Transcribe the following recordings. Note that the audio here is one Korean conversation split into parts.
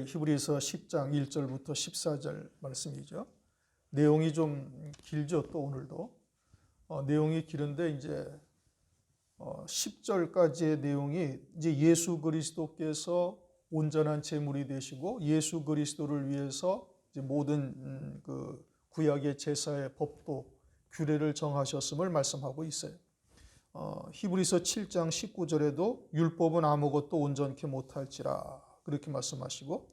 오늘 히브리서 10장 1절부터 14절 말씀이죠. 내용이 좀 길죠. 또 오늘도 내용이 길은데 이제 10절까지의 내용이 이제 예수 그리스도께서 온전한 제물이 되시고 예수 그리스도를 위해서 이제 모든 그 구약의 제사의 법도 규례를 정하셨음을 말씀하고 있어요. 히브리서 7장 19절에도 율법은 아무것도 온전케 못할지라 그렇게 말씀하시고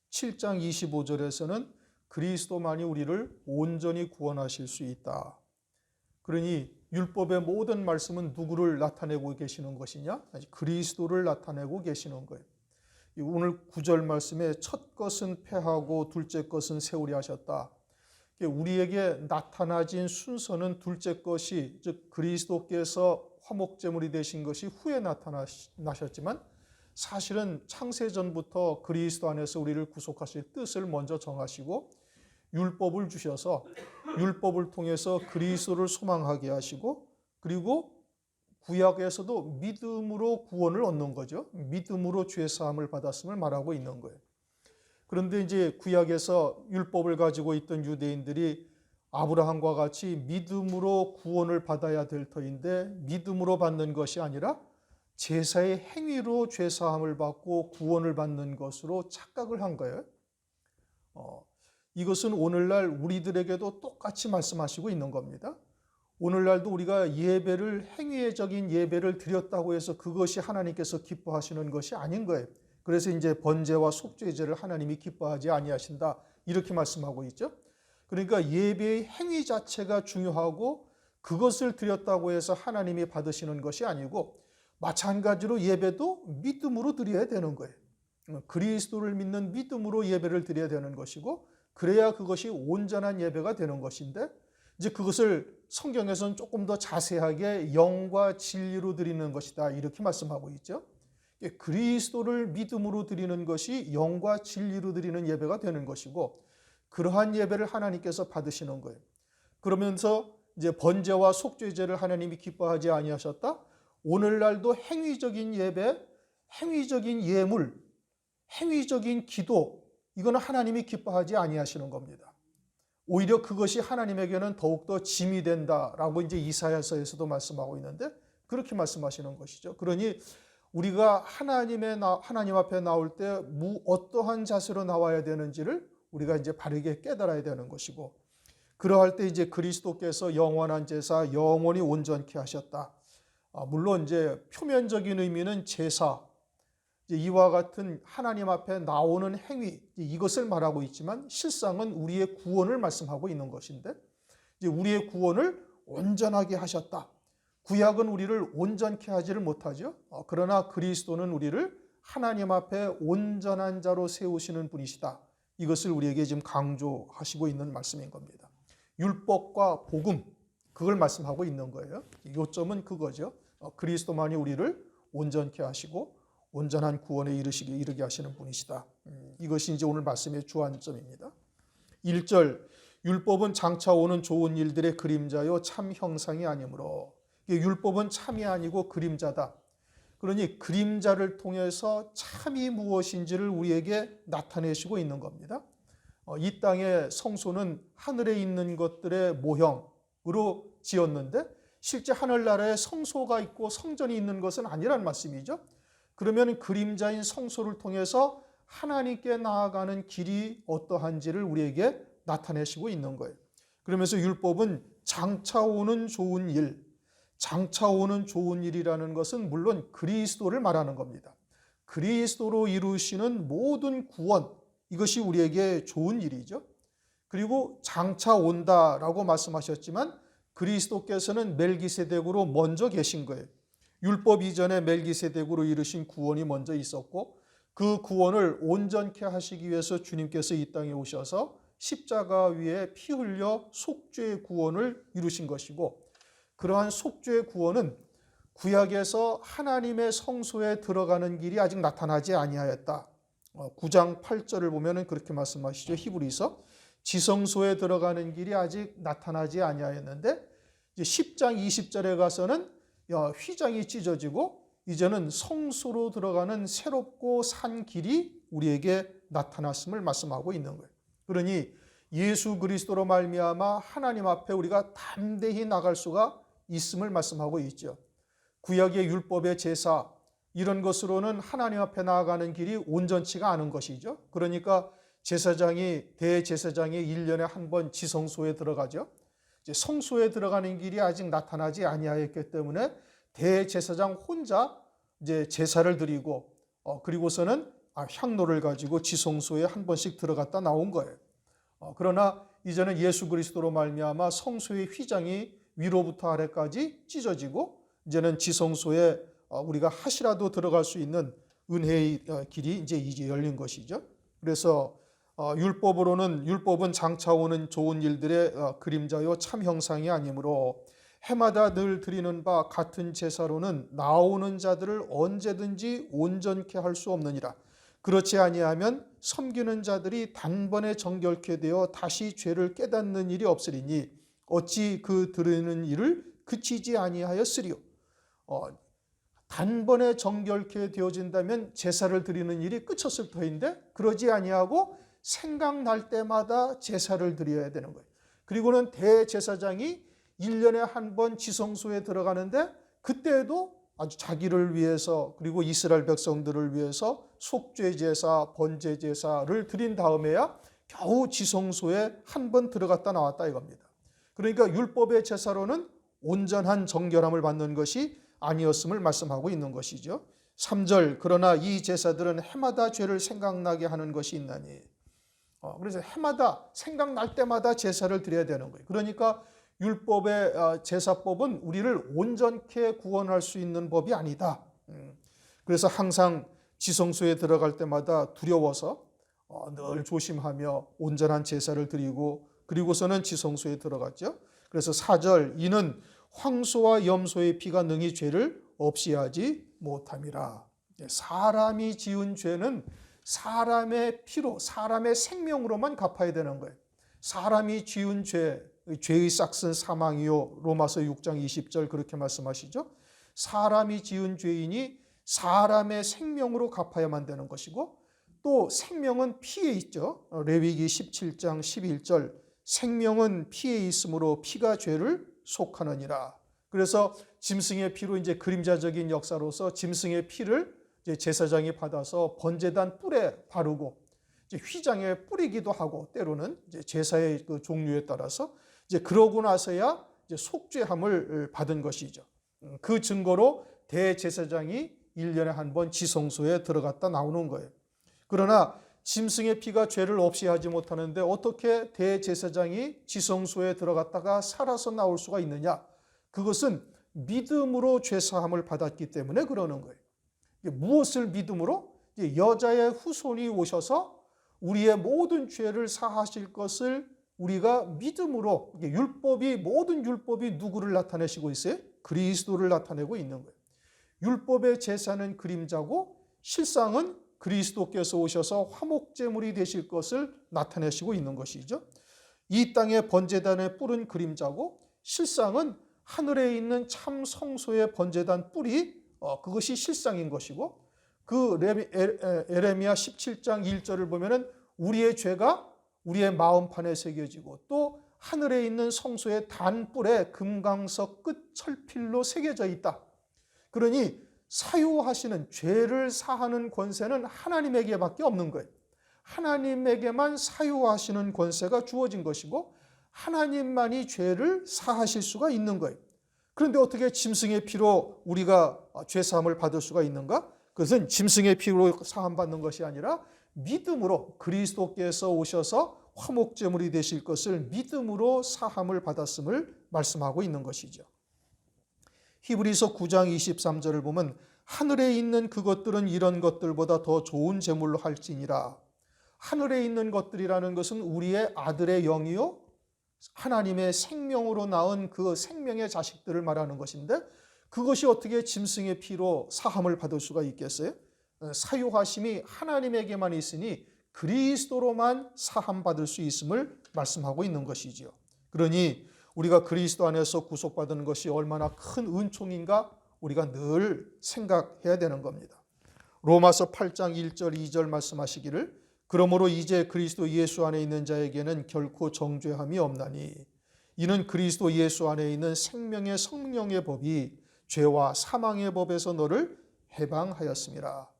7장 25절에서는 그리스도만이 우리를 온전히 구원하실 수 있다. 그러니 율법의 모든 말씀은 누구를 나타내고 계시는 것이냐? 그리스도를 나타내고 계시는 거예요. 오늘 9절 말씀에 첫 것은 패하고 둘째 것은 세우리 하셨다. 우리에게 나타나진 순서는 둘째 것이 즉 그리스도께서 화목제물이 되신 것이 후에 나타나셨지만 사실은 창세전부터 그리스도 안에서 우리를 구속하실 뜻을 먼저 정하시고 율법을 주셔서 율법을 통해서 그리스도를 소망하게 하시고 그리고 구약에서도 믿음으로 구원을 얻는 거죠. 믿음으로 죄사함을 받았음을 말하고 있는 거예요. 그런데 이제 구약에서 율법을 가지고 있던 유대인들이 아브라함과 같이 믿음으로 구원을 받아야 될 터인데 믿음으로 받는 것이 아니라 제사의 행위로 죄사함을 받고 구원을 받는 것으로 착각을 한 거예요. 이것은 오늘날 우리들에게도 똑같이 말씀하시고 있는 겁니다. 오늘날도 우리가 예배를 행위적인 예배를 드렸다고 해서 그것이 하나님께서 기뻐하시는 것이 아닌 거예요. 그래서 이제 번제와 속죄제를 하나님이 기뻐하지 아니하신다 이렇게 말씀하고 있죠. 그러니까 예배의 행위 자체가 중요하고 그것을 드렸다고 해서 하나님이 받으시는 것이 아니고 마찬가지로 예배도 믿음으로 드려야 되는 거예요. 그리스도를 믿는 믿음으로 예배를 드려야 되는 것이고 그래야 그것이 온전한 예배가 되는 것인데 이제 그것을 성경에서는 조금 더 자세하게 영과 진리로 드리는 것이다 이렇게 말씀하고 있죠. 그리스도를 믿음으로 드리는 것이 영과 진리로 드리는 예배가 되는 것이고 그러한 예배를 하나님께서 받으시는 거예요. 그러면서 이제 번제와 속죄제를 하나님이 기뻐하지 아니하셨다. 오늘날도 행위적인 예배, 행위적인 예물, 행위적인 기도 이거는 하나님이 기뻐하지 아니하시는 겁니다. 오히려 그것이 하나님에게는 더욱더 짐이 된다라고 이제 이사야서에서도 말씀하고 있는데 그렇게 말씀하시는 것이죠. 그러니 우리가 하나님 앞에 나올 때 어떠한 자세로 나와야 되는지를 우리가 이제 바르게 깨달아야 되는 것이고 그러할 때 이제 그리스도께서 영원한 제사 영원히 온전케 하셨다. 물론 이제 표면적인 의미는 제사 이와 같은 하나님 앞에 나오는 행위 이것을 말하고 있지만 실상은 우리의 구원을 말씀하고 있는 것인데 이제 우리의 구원을 온전하게 하셨다. 구약은 우리를 온전케 하지를 못하죠. 그러나 그리스도는 우리를 하나님 앞에 온전한 자로 세우시는 분이시다. 이것을 우리에게 지금 강조하시고 있는 말씀인 겁니다. 율법과 복음 그걸 말씀하고 있는 거예요. 요점은 그거죠. 그리스도만이 우리를 온전케 하시고 온전한 구원에 이르게 하시는 분이시다. 이것이 이제 오늘 말씀의 주안점입니다. 1절 율법은 장차 오는 좋은 일들의 그림자요 참 형상이 아니므로 율법은 참이 아니고 그림자다. 그러니 그림자를 통해서 참이 무엇인지를 우리에게 나타내시고 있는 겁니다. 이 땅의 성소는 하늘에 있는 것들의 모형으로 지었는데 실제 하늘나라에 성소가 있고 성전이 있는 것은 아니란 말씀이죠. 그러면 그림자인 성소를 통해서 하나님께 나아가는 길이 어떠한지를 우리에게 나타내시고 있는 거예요. 그러면서 율법은 장차 오는 좋은 일, 장차 오는 좋은 일이라는 것은 물론 그리스도를 말하는 겁니다. 그리스도로 이루시는 모든 구원, 이것이 우리에게 좋은 일이죠. 그리고 장차 온다라고 말씀하셨지만 그리스도께서는 멜기세덱으로 먼저 계신 거예요. 율법 이전에 멜기세덱으로 이루신 구원이 먼저 있었고 그 구원을 온전케 하시기 위해서 주님께서 이 땅에 오셔서 십자가 위에 피 흘려 속죄의 구원을 이루신 것이고 그러한 속죄의 구원은 구약에서 하나님의 성소에 들어가는 길이 아직 나타나지 아니하였다. 9장 8절을 보면 그렇게 말씀하시죠. 히브리서 지성소에 들어가는 길이 아직 나타나지 아니하였는데 이제 10장 20절에 가서는 휘장이 찢어지고 이제는 성소로 들어가는 새롭고 산 길이 우리에게 나타났음을 말씀하고 있는 거예요. 그러니 예수 그리스도로 말미암아 하나님 앞에 우리가 담대히 나갈 수가 있음을 말씀하고 있죠. 구약의 율법의 제사 이런 것으로는 하나님 앞에 나아가는 길이 온전치가 않은 것이죠. 그러니까 대제사장이 1년에 한 번 지성소에 들어가죠. 이제 성소에 들어가는 길이 아직 나타나지 아니하였기 때문에 대제사장 혼자 이제 제사를 드리고 그리고서는 향로를 가지고 지성소에 한 번씩 들어갔다 나온 거예요. 그러나 이제는 예수 그리스도로 말미암아 성소의 휘장이 위로부터 아래까지 찢어지고 이제는 지성소에 우리가 하시라도 들어갈 수 있는 은혜의 길이 이제 열린 것이죠. 그래서 율법은 장차 오는 좋은 일들의 그림자요 참 형상이 아니므로 해마다 늘 드리는 바 같은 제사로는 나오는 자들을 언제든지 온전케 할 수 없느니라. 그렇지 아니하면 섬기는 자들이 단번에 정결케 되어 다시 죄를 깨닫는 일이 없으리니 어찌 그 드리는 일을 그치지 아니하였으리요. 단번에 정결케 되어진다면 제사를 드리는 일이 끝쳤을 터인데 그러지 아니하고 생각날 때마다 제사를 드려야 되는 거예요. 그리고는 대제사장이 1년에 한 번 지성소에 들어가는데 그때에도 아주 자기를 위해서 그리고 이스라엘 백성들을 위해서 속죄제사, 번제제사를 드린 다음에야 겨우 지성소에 한 번 들어갔다 나왔다 이겁니다. 그러니까 율법의 제사로는 온전한 정결함을 받는 것이 아니었음을 말씀하고 있는 것이죠. 3절 그러나 이 제사들은 해마다 죄를 생각나게 하는 것이 있나니 그래서 해마다 생각날 때마다 제사를 드려야 되는 거예요. 그러니까 율법의 제사법은 우리를 온전케 구원할 수 있는 법이 아니다. 그래서 항상 지성소에 들어갈 때마다 두려워서 늘 조심하며 온전한 제사를 드리고 그리고서는 지성소에 들어갔죠. 그래서 4절 이는 황소와 염소의 피가 능히 죄를 없이 하지 못함이라. 사람이 지은 죄는 사람의 피로 사람의 생명으로만 갚아야 되는 거예요. 사람이 지은 죄의 싹은 사망이요. 로마서 6장 20절 그렇게 말씀하시죠. 사람이 지은 죄이니 사람의 생명으로 갚아야만 되는 것이고 또 생명은 피에 있죠. 레위기 17장 11절 생명은 피에 있으므로 피가 죄를 속하느니라. 그래서 짐승의 피로 이제 그림자적인 역사로서 짐승의 피를 이제 제사장이 받아서 번제단 뿔에 바르고 이제 휘장에 뿌리기도 하고 때로는 이제 제사의 그 종류에 따라서 이제 그러고 나서야 이제 속죄함을 받은 것이죠. 그 증거로 대제사장이 1년에 한 번 지성소에 들어갔다 나오는 거예요. 그러나 짐승의 피가 죄를 없이 하지 못하는데 어떻게 대제사장이 지성소에 들어갔다가 살아서 나올 수가 있느냐? 그것은 믿음으로 죄사함을 받았기 때문에 그러는 거예요. 무엇을 믿음으로? 여자의 후손이 오셔서 우리의 모든 죄를 사하실 것을 우리가 믿음으로 모든 율법이 누구를 나타내시고 있어요? 그리스도를 나타내고 있는 거예요. 율법의 제사는 그림자고 실상은 그리스도께서 오셔서 화목제물이 되실 것을 나타내시고 있는 것이죠. 이 땅의 번제단의 뿔은 그림자고 실상은 하늘에 있는 참 성소의 번제단 뿔이 그것이 실상인 것이고 그 에레미야 17장 1절을 보면은 우리의 죄가 우리의 마음판에 새겨지고 또 하늘에 있는 성소의 단뿔에 금강석 끝 철필로 새겨져 있다. 그러니 사유하시는 죄를 사하는 권세는 하나님에게밖에 없는 거예요. 하나님에게만 사유하시는 권세가 주어진 것이고 하나님만이 죄를 사하실 수가 있는 거예요. 그런데 어떻게 짐승의 피로 우리가 죄사함을 받을 수가 있는가? 그것은 짐승의 피로 사함 받는 것이 아니라 믿음으로 그리스도께서 오셔서 화목제물이 되실 것을 믿음으로 사함을 받았음을 말씀하고 있는 것이죠. 히브리서 9장 23절을 보면 하늘에 있는 그것들은 이런 것들보다 더 좋은 제물로 할지니라. 하늘에 있는 것들이라는 것은 우리의 아들의 영이요 하나님의 생명으로 낳은 그 생명의 자식들을 말하는 것인데 그것이 어떻게 짐승의 피로 사함을 받을 수가 있겠어요? 사유하심이 하나님에게만 있으니 그리스도로만 사함 받을 수 있음을 말씀하고 있는 것이지요. 그러니 우리가 그리스도 안에서 구속받은 것이 얼마나 큰 은총인가 우리가 늘 생각해야 되는 겁니다. 로마서 8장 1절 2절 말씀하시기를 그러므로 이제 그리스도 예수 안에 있는 자에게는 결코 정죄함이 없나니 이는 그리스도 예수 안에 있는 생명의 성령의 법이 죄와 사망의 법에서 너를 해방하였습니다.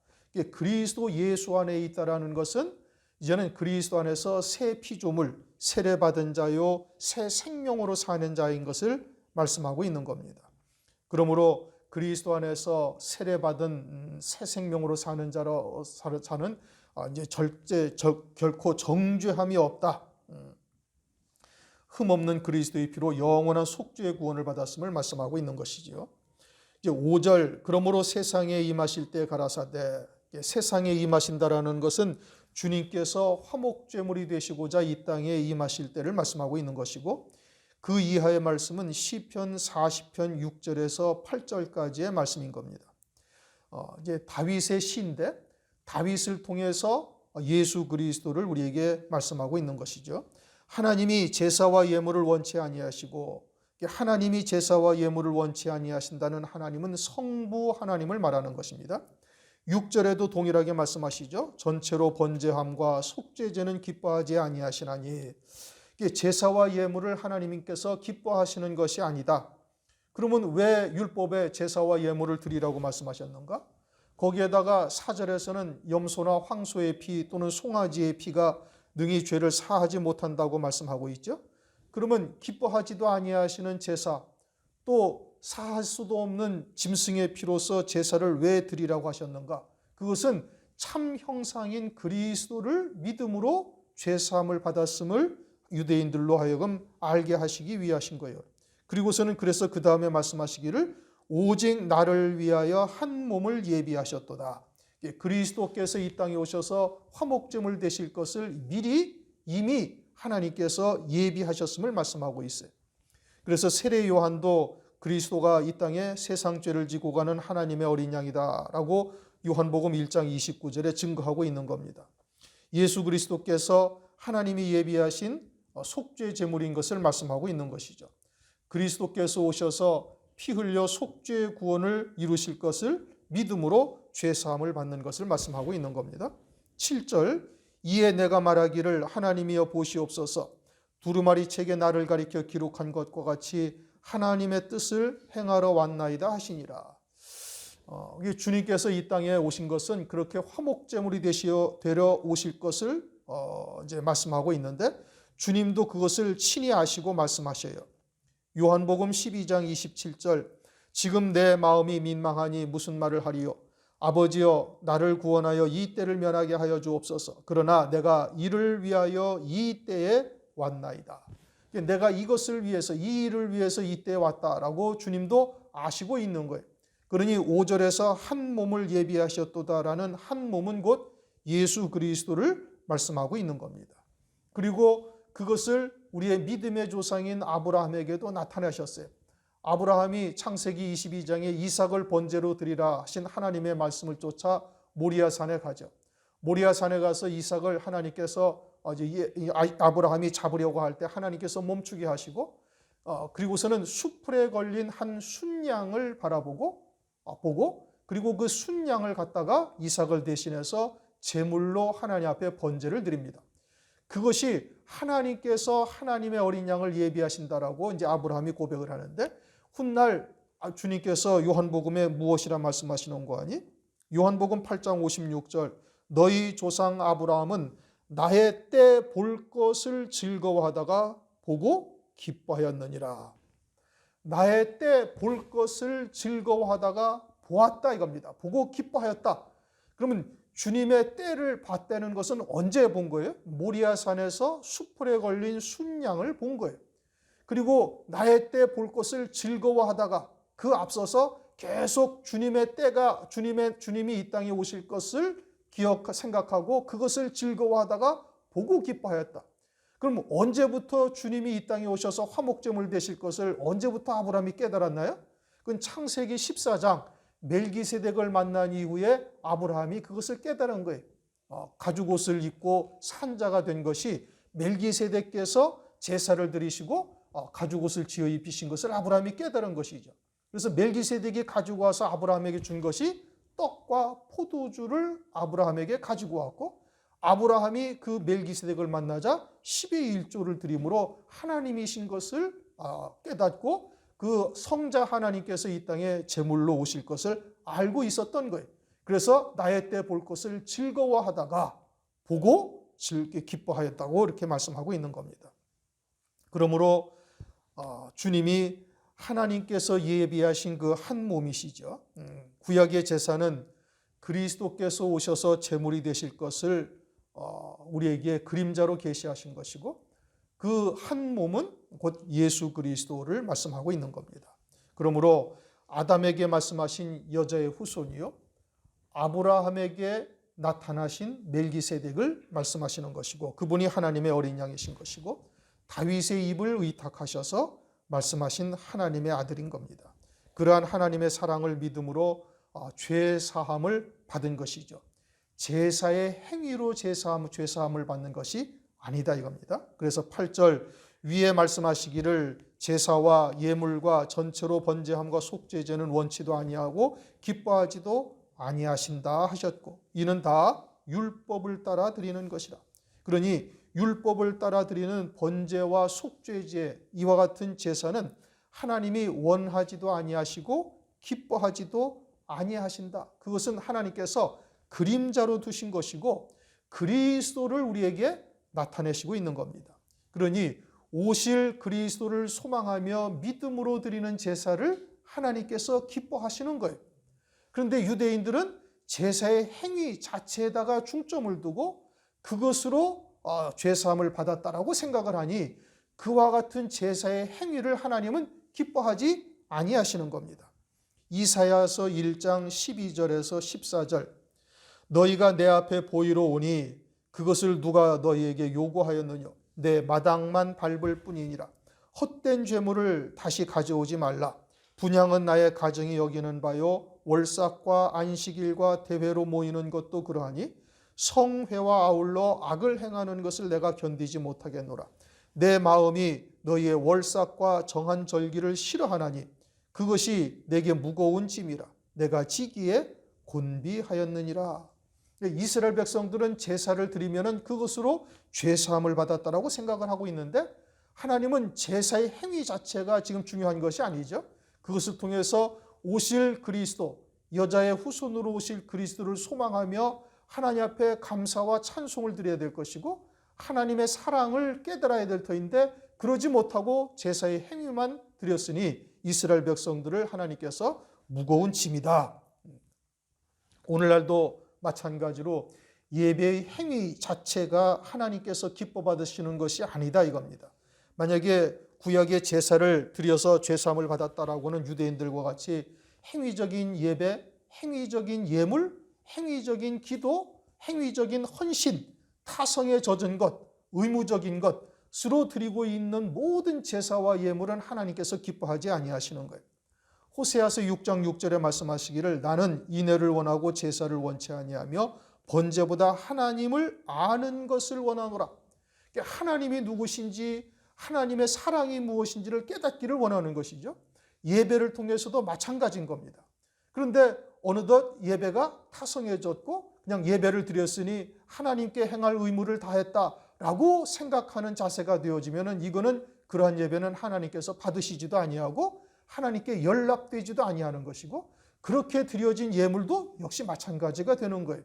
그리스도 예수 안에 있다라는 것은 이제는 그리스도 안에서 새 피조물, 세례받은 자요, 새 생명으로 사는 자인 것을 말씀하고 있는 겁니다. 그러므로 그리스도 안에서 세례받은 새 생명으로 사는 자는 이제 결코 정죄함이 없다. 흠없는 그리스도의 피로 영원한 속죄의 구원을 받았음을 말씀하고 있는 것이지요. 이제 5절 그러므로 세상에 임하실 때 가라사대 세상에 임하신다라는 것은 주님께서 화목제물이 되시고자 이 땅에 임하실 때를 말씀하고 있는 것이고 그 이하의 말씀은 시편 40편 6절에서 8절까지의 말씀인 겁니다. 이제 다윗의 시인데 다윗을 통해서 예수 그리스도를 우리에게 말씀하고 있는 것이죠. 하나님이 제사와 예물을 원치 아니하시고 하나님이 제사와 예물을 원치 아니하신다는 하나님은 성부 하나님을 말하는 것입니다. 6절에도 동일하게 말씀하시죠. 전체로 번제함과 속죄제는 기뻐하지 아니하시나니 제사와 예물을 하나님께서 기뻐하시는 것이 아니다. 그러면 왜 율법에 제사와 예물을 드리라고 말씀하셨는가? 거기에다가 4절에서는 염소나 황소의 피 또는 송아지의 피가 능히 죄를 사하지 못한다고 말씀하고 있죠. 그러면 기뻐하지도 아니하시는 제사 또 사할 수도 없는 짐승의 피로서 제사를 왜 드리라고 하셨는가? 그것은 참 형상인 그리스도를 믿음으로 죄사함을 받았음을 유대인들로 하여금 알게 하시기 위하신 거예요. 그리고서는 그래서 그 다음에 말씀하시기를 오직 나를 위하여 한 몸을 예비하셨도다. 그리스도께서 이 땅에 오셔서 화목제물 되실 것을 미리 이미 하나님께서 예비하셨음을 말씀하고 있어요. 그래서 세례 요한도 그리스도가 이 땅에 세상 죄를 지고 가는 하나님의 어린 양이다라고 요한복음 1장 29절에 증거하고 있는 겁니다. 예수 그리스도께서 하나님이 예비하신 속죄 제물인 것을 말씀하고 있는 것이죠. 그리스도께서 오셔서 피 흘려 속죄 구원을 이루실 것을 믿음으로 죄 사함을 받는 것을 말씀하고 있는 겁니다. 7절 이에 내가 말하기를 하나님이여 보시옵소서 두루마리 책에 나를 가리켜 기록한 것과 같이 하나님의 뜻을 행하러 왔나이다 하시니라. 주님께서 이 땅에 오신 것은 그렇게 화목제물이 되려 오실 것을 이제 말씀하고 있는데 주님도 그것을 친히 아시고 말씀하셔요. 요한복음 12장 27절 지금 내 마음이 민망하니 무슨 말을 하리요 아버지여 나를 구원하여 이 때를 면하게 하여 주옵소서. 그러나 내가 이를 위하여 이 때에 왔나이다. 내가 이것을 위해서 이 일을 위해서 이 때에 왔다라고 주님도 아시고 있는 거예요. 그러니 5절에서 한 몸을 예비하셨도다라는 한 몸은 곧 예수 그리스도를 말씀하고 있는 겁니다. 그리고 그것을 우리의 믿음의 조상인 아브라함에게도 나타내셨어요. 아브라함이 창세기 22장에 이삭을 번제로 드리라 하신 하나님의 말씀을 쫓아 모리아산에 가죠. 모리아산에 가서 이삭을 하나님께서 아브라함이 잡으려고 할 때 하나님께서 멈추게 하시고 그리고서는 수풀에 걸린 한 순양을 바라보고 그리고 그 순양을 갖다가 이삭을 대신해서 제물로 하나님 앞에 번제를 드립니다. 그것이 하나님께서 하나님의 어린 양을 예비하신다라고 이제 아브라함이 고백을 하는데 훗날 주님께서 요한복음에 무엇이라 말씀하시는 거 아니? 요한복음 8장 56절 너희 조상 아브라함은 나의 때 볼 것을 즐거워하다가 보고 기뻐하였느니라. 나의 때 볼 것을 즐거워하다가 보았다 이겁니다. 보고 기뻐하였다. 그러면 주님의 때를 봤다는 것은 언제 본 거예요? 모리아산에서 수풀에 걸린 순양을 본 거예요. 그리고 나의 때 볼 것을 즐거워하다가 그 앞서서 계속 주님의 때가 주님이 이 땅에 오실 것을 생각하고 그것을 즐거워하다가 보고 기뻐하였다. 그럼 언제부터 주님이 이 땅에 오셔서 화목제물 되실 것을 언제부터 아브라함이 깨달았나요? 그건 창세기 14장 멜기세덱을 만난 이후에 아브라함이 그것을 깨달은 거예요. 가죽옷을 입고 산자가 된 것이 멜기세덱께서 제사를 드리시고 가죽옷을 지어 입히신 것을 아브라함이 깨달은 것이죠. 그래서 멜기세덱이 가지고 와서 아브라함에게 준 것이 떡과 포도주를 아브라함에게 가지고 왔고 아브라함이 그 멜기세덱을 만나자 10의 1조를 드림으로 하나님이신 것을 깨닫고 그 성자 하나님께서 이 땅에 제물로 오실 것을 알고 있었던 거예요. 그래서 나의 때 볼 것을 즐거워하다가 보고 기뻐하였다고 이렇게 말씀하고 있는 겁니다. 그러므로 주님이 하나님께서 예비하신 그 한 몸이시죠. 구약의 제사는 그리스도께서 오셔서 제물이 되실 것을 우리에게 그림자로 계시하신 것이고 그 한 몸은 곧 예수 그리스도를 말씀하고 있는 겁니다. 그러므로 아담에게 말씀하신 여자의 후손이요, 아브라함에게 나타나신 멜기세덱을 말씀하시는 것이고 그분이 하나님의 어린 양이신 것이고 다윗의 입을 의탁하셔서 말씀하신 하나님의 아들인 겁니다. 그러한 하나님의 사랑을 믿음으로 죄 사함을 받은 것이죠. 제사의 행위로 죄사함을 받는 것이 아니다 이겁니다. 그래서 8절 위에 말씀하시기를 제사와 예물과 전체로 번제함과 속죄제는 원치도 아니하고 기뻐하지도 아니하신다 하셨고 이는 다 율법을 따라 드리는 것이라. 그러니 율법을 따라 드리는 번제와 속죄제 이와 같은 제사는 하나님이 원하지도 아니하시고 기뻐하지도 아니하신다. 그것은 하나님께서 그림자로 두신 것이고 그리스도를 우리에게 나타내시고 있는 겁니다. 그러니 오실 그리스도를 소망하며 믿음으로 드리는 제사를 하나님께서 기뻐하시는 거예요. 그런데 유대인들은 제사의 행위 자체에다가 중점을 두고 그것으로 죄사함을 받았다라고 생각을 하니 그와 같은 제사의 행위를 하나님은 기뻐하지 아니하시는 겁니다. 이사야서 1장 12절에서 14절 너희가 내 앞에 보이러 오니 그것을 누가 너희에게 요구하였느냐 내 마당만 밟을 뿐이니라. 헛된 죄물을 다시 가져오지 말라. 분향은 나의 가정이 여기는 바요 월삭과 안식일과 대회로 모이는 것도 그러하니 성회와 아울러 악을 행하는 것을 내가 견디지 못하겠노라. 내 마음이 너희의 월삭과 정한 절기를 싫어하나니 그것이 내게 무거운 짐이라. 내가 지기에 곤비하였느니라. 이스라엘 백성들은 제사를 드리면은 그것으로 죄사함을 받았다라고 생각을 하고 있는데 하나님은 제사의 행위 자체가 지금 중요한 것이 아니죠. 그것을 통해서 오실 그리스도, 여자의 후손으로 오실 그리스도를 소망하며 하나님 앞에 감사와 찬송을 드려야 될 것이고 하나님의 사랑을 깨달아야 될 터인데 그러지 못하고 제사의 행위만 드렸으니 이스라엘 백성들을 하나님께서 무거운 짐이다. 오늘날도 마찬가지로 예배의 행위 자체가 하나님께서 기뻐 받으시는 것이 아니다 이겁니다. 만약에 구약의 제사를 드려서 죄사함을 받았다라고는 유대인들과 같이 행위적인 예배, 행위적인 예물, 행위적인 기도, 행위적인 헌신, 타성에 젖은 것, 의무적인 것으로 드리고 있는 모든 제사와 예물은 하나님께서 기뻐하지 아니하시는 거예요. 호세아서 6장 6절에 말씀하시기를 나는 인애를 원하고 제사를 원치 아니하며 번제보다 하나님을 아는 것을 원하노라. 하나님이 누구신지 하나님의 사랑이 무엇인지를 깨닫기를 원하는 것이죠. 예배를 통해서도 마찬가지인 겁니다. 그런데 어느덧 예배가 타성해졌고 그냥 예배를 드렸으니 하나님께 행할 의무를 다했다라고 생각하는 자세가 되어지면 이거는 그러한 예배는 하나님께서 받으시지도 아니하고 하나님께 연락되지도 아니하는 것이고 그렇게 드려진 예물도 역시 마찬가지가 되는 거예요.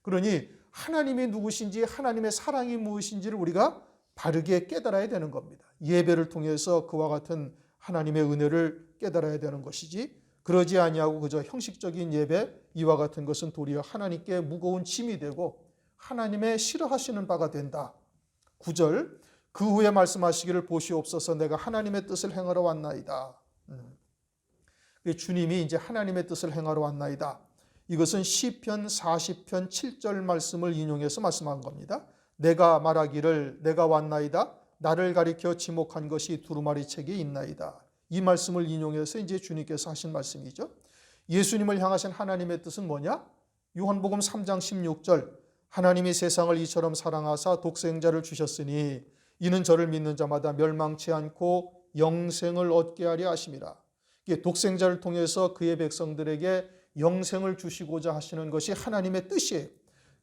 그러니 하나님이 누구신지 하나님의 사랑이 무엇인지를 우리가 바르게 깨달아야 되는 겁니다. 예배를 통해서 그와 같은 하나님의 은혜를 깨달아야 되는 것이지 그러지 아니하고 그저 형식적인 예배 이와 같은 것은 도리어 하나님께 무거운 짐이 되고 하나님의 싫어하시는 바가 된다. 9절 그 후에 말씀하시기를 보시옵소서 내가 하나님의 뜻을 행하러 왔나이다. 주님이 이제 하나님의 뜻을 행하러 왔나이다. 이것은 시편 40편 7절 말씀을 인용해서 말씀한 겁니다. 내가 말하기를 내가 왔나이다. 나를 가리켜 지목한 것이 두루마리 책에 있나이다. 이 말씀을 인용해서 이제 주님께서 하신 말씀이죠. 예수님을 향하신 하나님의 뜻은 뭐냐? 요한복음 3장 16절 하나님이 세상을 이처럼 사랑하사 독생자를 주셨으니 이는 저를 믿는 자마다 멸망치 않고 영생을 얻게 하려 하심이라. 독생자를 통해서 그의 백성들에게 영생을 주시고자 하시는 것이 하나님의 뜻이에요.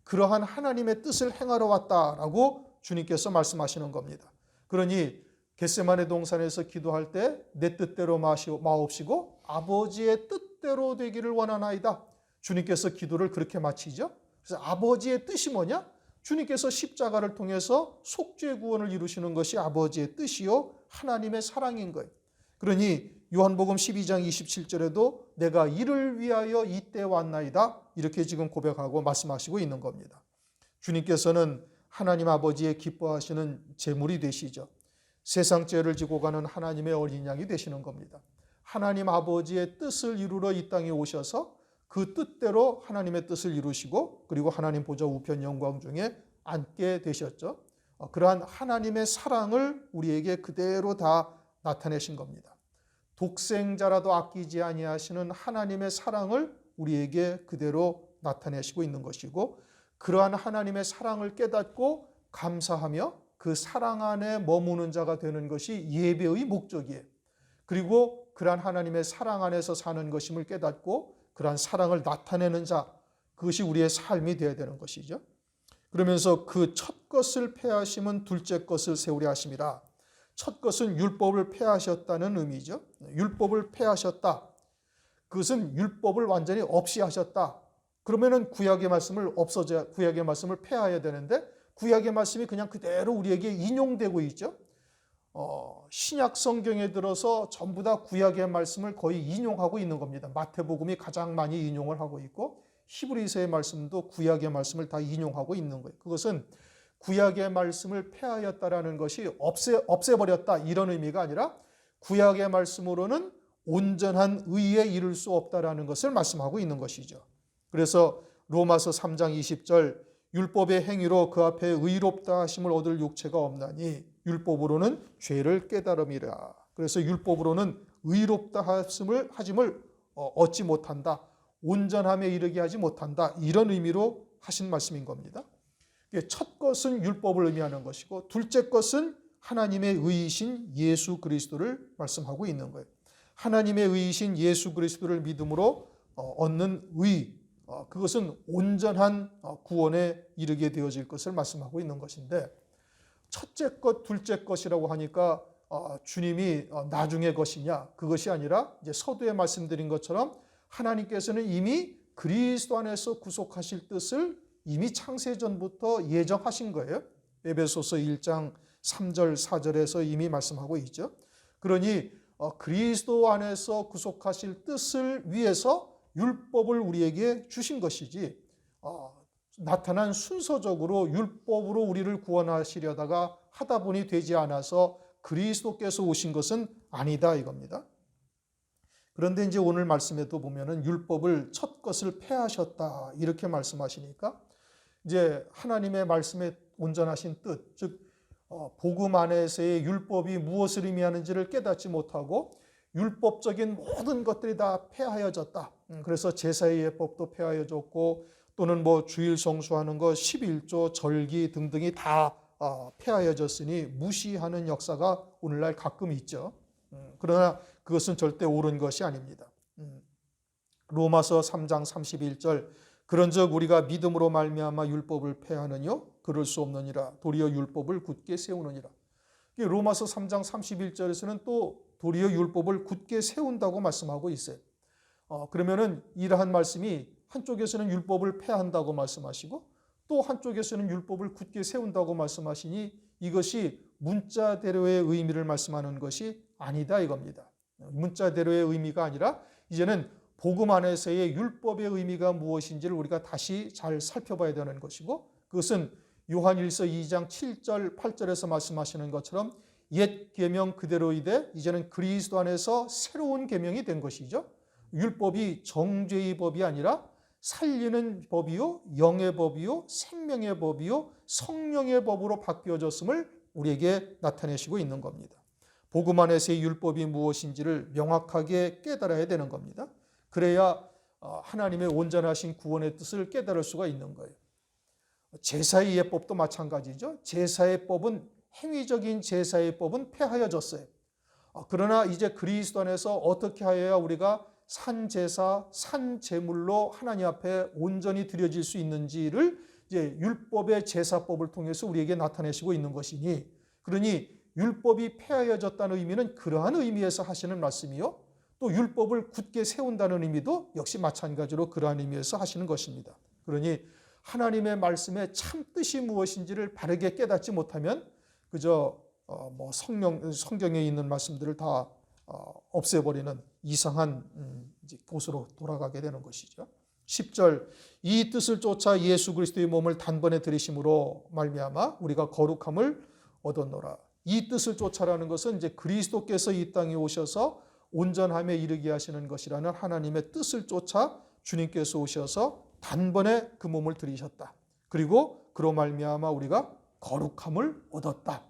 그러한 하나님의 뜻을 행하러 왔다라고 주님께서 말씀하시는 겁니다. 그러니 겟세마네 동산에서 기도할 때 내 뜻대로 마옵시고 아버지의 뜻대로 되기를 원하나이다. 주님께서 기도를 그렇게 마치죠. 그래서 아버지의 뜻이 뭐냐? 주님께서 십자가를 통해서 속죄 구원을 이루시는 것이 아버지의 뜻이요 하나님의 사랑인 거예요. 그러니 요한복음 12장 27절에도 내가 이를 위하여 이때 왔나이다 이렇게 지금 고백하고 말씀하시고 있는 겁니다. 주님께서는 하나님 아버지의 기뻐하시는 제물이 되시죠. 세상 죄를 지고 가는 하나님의 어린 양이 되시는 겁니다. 하나님 아버지의 뜻을 이루러 이 땅에 오셔서 그 뜻대로 하나님의 뜻을 이루시고 그리고 하나님 보좌 우편 영광 중에 앉게 되셨죠. 그러한 하나님의 사랑을 우리에게 그대로 다 나타내신 겁니다. 독생자라도 아끼지 아니하시는 하나님의 사랑을 우리에게 그대로 나타내시고 있는 것이고 그러한 하나님의 사랑을 깨닫고 감사하며 그 사랑 안에 머무는 자가 되는 것이 예배의 목적이에요. 그리고 그러한 하나님의 사랑 안에서 사는 것임을 깨닫고 그러한 사랑을 나타내는 자, 그것이 우리의 삶이 되어야 되는 것이죠. 그러면서 그 첫 것을 폐하심은 둘째 것을 세우려 하심이라. 첫 것은 율법을 폐하셨다는 의미죠. 율법을 폐하셨다. 그것은 율법을 완전히 없이 하셨다. 그러면은 구약의 말씀을 구약의 말씀을 폐하여야 되는데 구약의 말씀이 그냥 그대로 우리에게 인용되고 있죠. 신약 성경에 들어서 전부 다 구약의 말씀을 거의 인용하고 있는 겁니다. 마태복음이 가장 많이 인용을 하고 있고 히브리서의 말씀도 구약의 말씀을 다 인용하고 있는 거예요. 그것은 구약의 말씀을 폐하였다라는 것이 없애버렸다 이런 의미가 아니라 구약의 말씀으로는 온전한 의에 이를 수 없다라는 것을 말씀하고 있는 것이죠. 그래서 로마서 3장 20절 율법의 행위로 그 앞에 의롭다 하심을 얻을 육체가 없나니 율법으로는 죄를 깨달음이라. 그래서 율법으로는 의롭다 하심을 얻지 못한다. 온전함에 이르게 하지 못한다. 이런 의미로 하신 말씀인 겁니다. 첫 것은 율법을 의미하는 것이고 둘째 것은 하나님의 의이신 예수 그리스도를 말씀하고 있는 거예요. 하나님의 의이신 예수 그리스도를 믿음으로 얻는 의, 그것은 온전한 구원에 이르게 되어질 것을 말씀하고 있는 것인데 첫째 것, 둘째 것이라고 하니까 주님이 나중의 것이냐 그것이 아니라 이제 서두에 말씀드린 것처럼 하나님께서는 이미 그리스도 안에서 구속하실 뜻을 이미 창세전부터 예정하신 거예요. 에베소서 1장 3절 4절에서 이미 말씀하고 있죠. 그러니 그리스도 안에서 구속하실 뜻을 위해서 율법을 우리에게 주신 것이지 나타난 순서적으로 율법으로 우리를 구원하시려다가 하다 보니 되지 않아서 그리스도께서 오신 것은 아니다 이겁니다. 그런데 이제 오늘 말씀에도 보면은 율법을 첫 것을 폐하셨다 이렇게 말씀하시니까 이제 하나님의 말씀의 온전하신 뜻, 즉 복음 안에서의 율법이 무엇을 의미하는지를 깨닫지 못하고 율법적인 모든 것들이 다 폐하여졌다. 그래서 제사의 예법도 폐하여졌고 또는 뭐 주일 성수하는 것, 11조, 절기 등등이 다 폐하여졌으니 무시하는 역사가 오늘날 가끔 있죠. 그러나 그것은 절대 옳은 것이 아닙니다. 로마서 3장 31절 그런즉 우리가 믿음으로 말미암아 율법을 폐하느뇨 그럴 수 없느니라 도리어 율법을 굳게 세우느니라. 로마서 3장 31절에서는 또 도리어 율법을 굳게 세운다고 말씀하고 있어요. 그러면은 이러한 말씀이 한쪽에서는 율법을 폐한다고 말씀하시고 또 한쪽에서는 율법을 굳게 세운다고 말씀하시니 이것이 문자대로의 의미를 말씀하는 것이 아니다 이겁니다. 문자대로의 의미가 아니라 이제는 복음 안에서의 율법의 의미가 무엇인지를 우리가 다시 잘 살펴봐야 되는 것이고 그것은 요한일서 2장 7절 8절에서 말씀하시는 것처럼 옛 계명 그대로이되 이제는 그리스도 안에서 새로운 계명이 된 것이죠. 율법이 정죄의 법이 아니라 살리는 법이요 영의 법이요 생명의 법이요 성령의 법으로 바뀌어졌음을 우리에게 나타내시고 있는 겁니다. 복음 안에서의 율법이 무엇인지를 명확하게 깨달아야 되는 겁니다. 그래야 하나님의 온전하신 구원의 뜻을 깨달을 수가 있는 거예요. 제사의 예법도 마찬가지죠. 제사의 법은 행위적인 제사의 법은 폐하여졌어요. 그러나 이제 그리스도 안에서 어떻게 하여야 우리가 산 제사, 산 제물로 하나님 앞에 온전히 드려질 수 있는지를 이제 율법의 제사법을 통해서 우리에게 나타내시고 있는 것이니, 그러니 율법이 폐하여졌다는 의미는 그러한 의미에서 하시는 말씀이요, 또 율법을 굳게 세운다는 의미도 역시 마찬가지로 그러한 의미에서 하시는 것입니다. 그러니 하나님의 말씀의 참 뜻이 무엇인지를 바르게 깨닫지 못하면 그저 성경에 있는 말씀들을 다 없애버리는 이상한 곳으로 돌아가게 되는 것이죠. 10절, 이 뜻을 쫓아 예수 그리스도의 몸을 단번에 들이심으로 말미암아 우리가 거룩함을 얻었노라. 이 뜻을 쫓아라는 것은 이제 그리스도께서 이 땅에 오셔서 온전함에 이르게 하시는 것이라는 하나님의 뜻을 쫓아 주님께서 오셔서 단번에 그 몸을 들이셨다. 그리고 그로 말미암아 우리가 거룩함을 얻었다.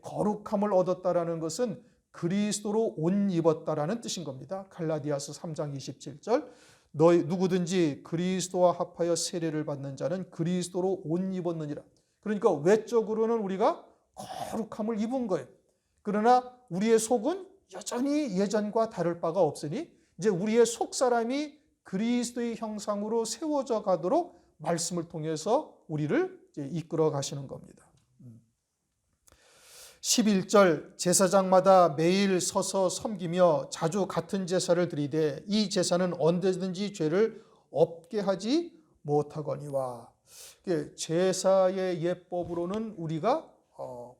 거룩함을 얻었다라는 것은 그리스도로 옷 입었다라는 뜻인 겁니다. 갈라디아서 3장 27절, 너희 누구든지 그리스도와 합하여 세례를 받는 자는 그리스도로 옷 입었느니라. 그러니까 외적으로는 우리가 거룩함을 입은 거예요. 그러나 우리의 속은 여전히 예전과 다를 바가 없으니 이제 우리의 속 사람이 그리스도의 형상으로 세워져 가도록 말씀을 통해서 우리를 이제 이끌어 가시는 겁니다. 11절, 제사장마다 매일 서서 섬기며 자주 같은 제사를 드리되 이 제사는 언제든지 죄를 없게 하지 못하거니와. 제사의 예법으로는 우리가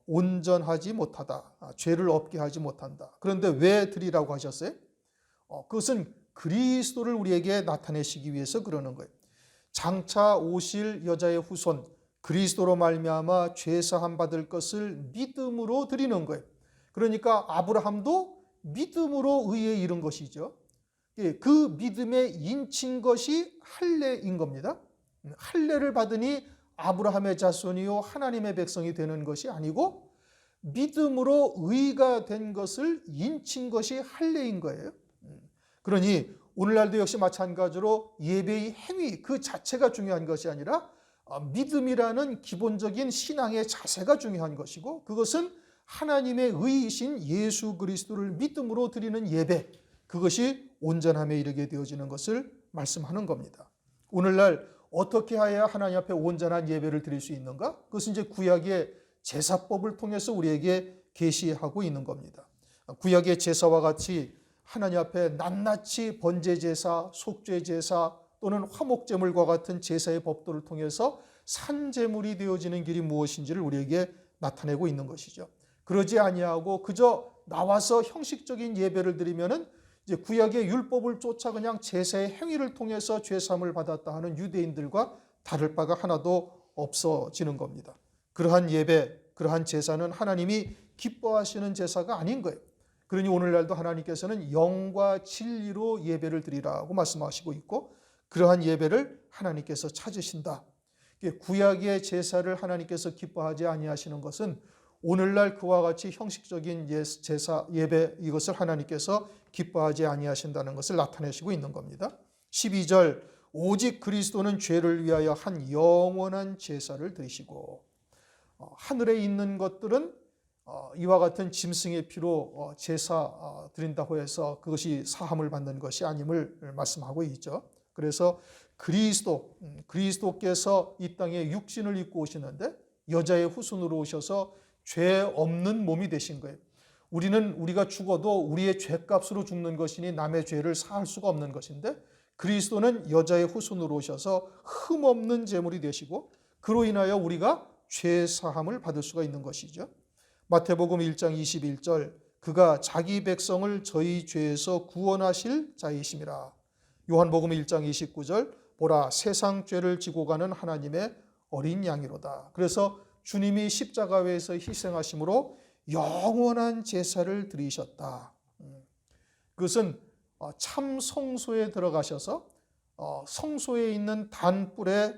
온전하지 못하다, 죄를 없게 하지 못한다. 그런데 왜 드리라고 하셨어요? 그것은 그리스도를 우리에게 나타내시기 위해서 그러는 거예요. 장차 오실 여자의 후손 그리스도로 말미암아 죄사함 받을 것을 믿음으로 드리는 거예요. 그러니까 아브라함도 믿음으로 의에 이른 것이죠. 그 믿음에 인친 것이 할례인 겁니다. 할례를 받으니 아브라함의 자손이요 하나님의 백성이 되는 것이 아니고 믿음으로 의가 된 것을 인친 것이 할례인 거예요. 그러니 오늘날도 역시 마찬가지로 예배의 행위 그 자체가 중요한 것이 아니라 믿음이라는 기본적인 신앙의 자세가 중요한 것이고, 그것은 하나님의 의이신 예수 그리스도를 믿음으로 드리는 예배, 그것이 온전함에 이르게 되어지는 것을 말씀하는 겁니다. 오늘날 어떻게 해야 하나님 앞에 온전한 예배를 드릴 수 있는가? 그것은 이제 구약의 제사법을 통해서 우리에게 계시하고 있는 겁니다. 구약의 제사와 같이 하나님 앞에 낱낱이 번제제사, 속죄제사 또는 화목제물과 같은 제사의 법도를 통해서 산제물이 되어지는 길이 무엇인지를 우리에게 나타내고 있는 것이죠. 그러지 아니하고 그저 나와서 형식적인 예배를 드리면은 이제 구약의 율법을 쫓아 그냥 제사의 행위를 통해서 죄사함을 받았다 하는 유대인들과 다를 바가 하나도 없어지는 겁니다. 그러한 예배, 그러한 제사는 하나님이 기뻐하시는 제사가 아닌 거예요. 그러니 오늘날도 하나님께서는 영과 진리로 예배를 드리라고 말씀하시고 있고, 그러한 예배를 하나님께서 찾으신다. 구약의 제사를 하나님께서 기뻐하지 아니하시는 것은 오늘날 그와 같이 형식적인 제사, 예배, 이것을 하나님께서 기뻐하지 아니하신다는 것을 나타내시고 있는 겁니다. 12절, 오직 그리스도는 죄를 위하여 한 영원한 제사를 드리시고, 하늘에 있는 것들은 이와 같은 짐승의 피로 제사 드린다고 해서 그것이 사함을 받는 것이 아님을 말씀하고 있죠. 그래서 그리스도께서 이 땅에 육신을 입고 오시는데 여자의 후손으로 오셔서 죄 없는 몸이 되신 거예요. 우리가 죽어도 우리의 죄값으로 죽는 것이니 남의 죄를 사할 수가 없는 것인데, 그리스도는 여자의 후손으로 오셔서 흠없는 제물이 되시고 그로 인하여 우리가 죄 사함을 받을 수가 있는 것이죠. 마태복음 1장 21절, 그가 자기 백성을 저희 죄에서 구원하실 자이심이라. 요한복음 1장 29절, 보라 세상 죄를 지고 가는 하나님의 어린 양이로다. 그래서 주님이 십자가에서 희생하심으로 영원한 제사를 드리셨다. 그것은 참 성소에 들어가셔서 성소에 있는 단뿔에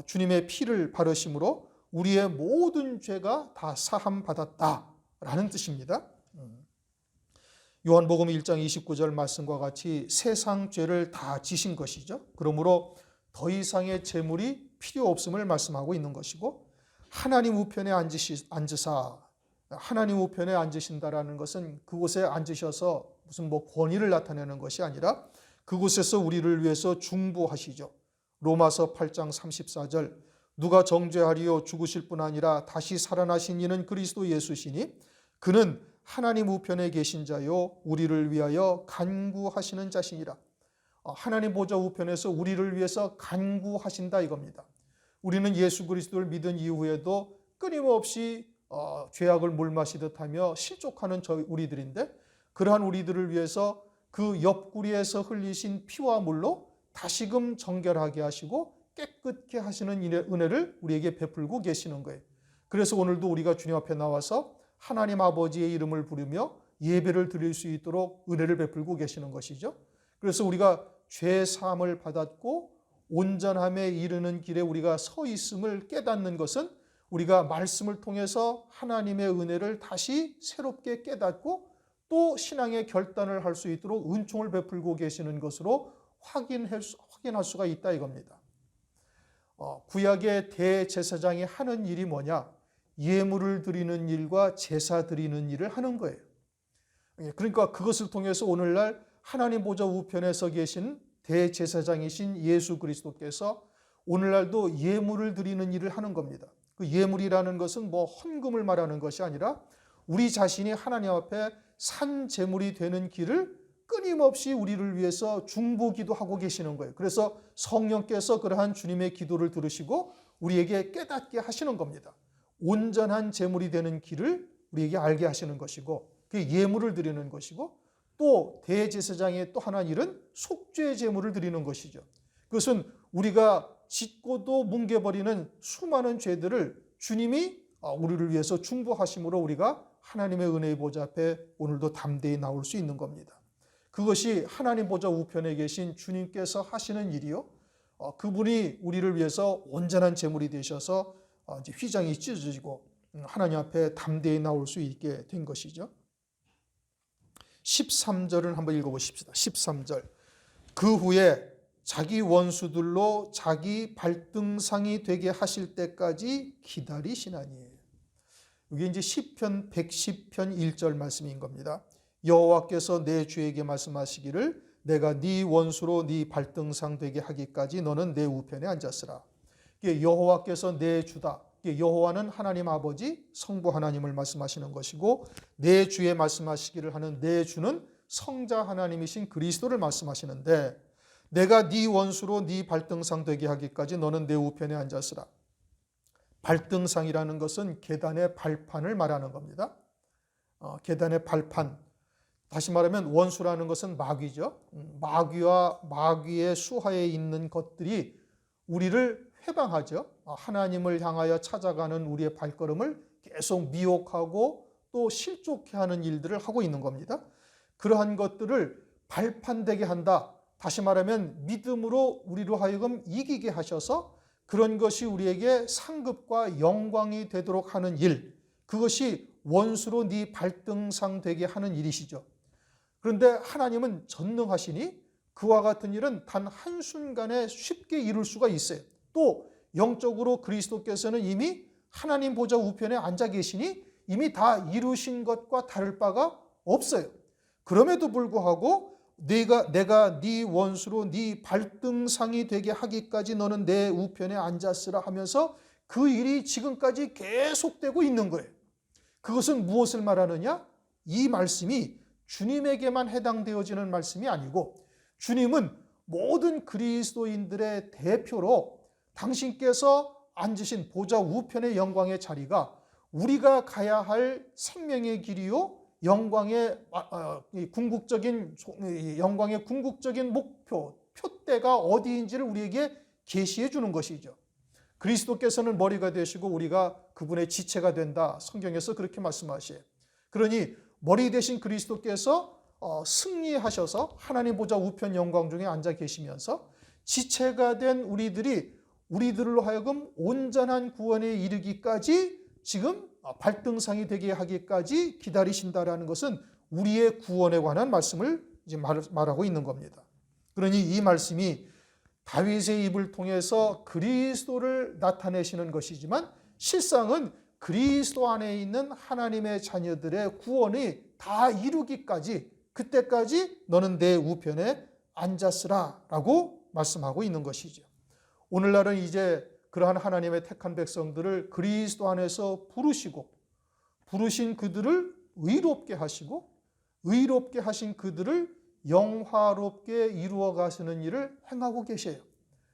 주님의 피를 바르심으로 우리의 모든 죄가 다 사함 받았다라는 뜻입니다. 요한복음 1장 29절 말씀과 같이 세상 죄를 다 지신 것이죠. 그러므로 더 이상의 제물이 필요 없음을 말씀하고 있는 것이고, 하나님 우편에 앉으사, 하나님 우편에 앉으신다라는 것은 그곳에 앉으셔서 무슨 권위를 나타내는 것이 아니라 그곳에서 우리를 위해서 중보하시죠. 로마서 8장 34절, 누가 정죄하리요? 죽으실 뿐 아니라 다시 살아나신 이는 그리스도 예수시니 그는 하나님 우편에 계신 자요 우리를 위하여 간구하시는 자시니라. 하나님 보좌 우편에서 우리를 위해서 간구하신다 이겁니다. 우리는 예수 그리스도를 믿은 이후에도 끊임없이 죄악을 물마시듯 하며 실족하는 우리들인데, 그러한 우리들을 위해서 그 옆구리에서 흘리신 피와 물로 다시금 정결하게 하시고 깨끗게 하시는 은혜를 우리에게 베풀고 계시는 거예요. 그래서 오늘도 우리가 주님 앞에 나와서 하나님 아버지의 이름을 부르며 예배를 드릴 수 있도록 은혜를 베풀고 계시는 것이죠. 그래서 우리가 죄 사함을 받았고 온전함에 이르는 길에 우리가 서 있음을 깨닫는 것은 우리가 말씀을 통해서 하나님의 은혜를 다시 새롭게 깨닫고 또 신앙의 결단을 할 수 있도록 은총을 베풀고 계시는 것으로 확인할 수가 있다 이겁니다. 구약의 대제사장이 하는 일이 뭐냐? 예물을 드리는 일과 제사 드리는 일을 하는 거예요. 그러니까 그것을 통해서 오늘날 하나님 보좌 우편에 서 계신 대제사장이신 예수 그리스도께서 오늘날도 예물을 드리는 일을 하는 겁니다. 그 예물이라는 것은 헌금을 말하는 것이 아니라 우리 자신이 하나님 앞에 산 제물이 되는 길을 끊임없이 우리를 위해서 중보기도 하고 계시는 거예요. 그래서 성령께서 그러한 주님의 기도를 들으시고 우리에게 깨닫게 하시는 겁니다. 온전한 제물이 되는 길을 우리에게 알게 하시는 것이고, 그 예물을 드리는 것이고, 또 대제사장의 또 하나 일은 속죄 제물을 드리는 것이죠. 그것은 우리가 짓고도 뭉개버리는 수많은 죄들을 주님이 우리를 위해서 중보하심으로 우리가 하나님의 은혜의 보좌 앞에 오늘도 담대히 나올 수 있는 겁니다. 그것이 하나님 보좌 우편에 계신 주님께서 하시는 일이요, 그분이 우리를 위해서 온전한 제물이 되셔서 이제 휘장이 찢어지고 하나님 앞에 담대히 나올 수 있게 된 것이죠. 13절을 한번 읽어보십시다. 13절. 그 후에 자기 원수들로 자기 발등상이 되게 하실 때까지 기다리시나니. 이게 이제 시편 110편 1절 말씀인 겁니다. 여호와께서 내 주에게 말씀하시기를 내가 네 원수로 네 발등상 되게 하기까지 너는 내 우편에 앉았으라. 여호와께서 내 주다. 여호와는 하나님 아버지 성부 하나님을 말씀하시는 것이고, 내 주에 말씀하시기를 하는 내 주는 성자 하나님이신 그리스도를 말씀하시는데, 내가 네 원수로 네 발등상 되게 하기까지 너는 내 우편에 앉았으라. 발등상이라는 것은 계단의 발판을 말하는 겁니다. 계단의 발판. 다시 말하면 원수라는 것은 마귀죠. 마귀와 마귀의 수하에 있는 것들이 우리를 회방하죠. 하나님을 향하여 찾아가는 우리의 발걸음을 계속 미혹하고 또 실족해 하는 일들을 하고 있는 겁니다. 그러한 것들을 발판되게 한다. 다시 말하면 믿음으로 우리로 하여금 이기게 하셔서 그런 것이 우리에게 상급과 영광이 되도록 하는 일, 그것이 원수로 네 발등상 되게 하는 일이시죠. 그런데 하나님은 전능하시니 그와 같은 일은 단 한순간에 쉽게 이룰 수가 있어요. 또 영적으로 그리스도께서는 이미 하나님 보좌 우편에 앉아 계시니 이미 다 이루신 것과 다를 바가 없어요. 그럼에도 불구하고 내가 네 원수로 네 발등상이 되게 하기까지 너는 내 우편에 앉았으라 하면서 그 일이 지금까지 계속되고 있는 거예요. 그것은 무엇을 말하느냐? 이 말씀이 주님에게만 해당되어지는 말씀이 아니고 주님은 모든 그리스도인들의 대표로 당신께서 앉으신 보좌 우편의 영광의 자리가 우리가 가야 할 생명의 길이요, 영광의 궁극적인 목표, 표대가 어디인지를 우리에게 계시해 주는 것이죠. 그리스도께서는 머리가 되시고 우리가 그분의 지체가 된다. 성경에서 그렇게 말씀하시에요. 그러니 머리 되신 그리스도께서 승리하셔서 하나님 보좌 우편 영광 중에 앉아 계시면서 지체가 된 우리들로 하여금 온전한 구원에 이르기까지 지금 발등상이 되게 하기까지 기다리신다라는 것은 우리의 구원에 관한 말씀을 이제 말하고 있는 겁니다. 그러니 이 말씀이 다윗의 입을 통해서 그리스도를 나타내시는 것이지만 실상은 그리스도 안에 있는 하나님의 자녀들의 구원이 다 이루기까지, 그때까지 너는 내 우편에 앉았으라 라고 말씀하고 있는 것이죠. 오늘날은 이제 그러한 하나님의 택한 백성들을 그리스도 안에서 부르신 그들을 의롭게 하시고 의롭게 하신 그들을 영화롭게 이루어 가시는 일을 행하고 계셔요.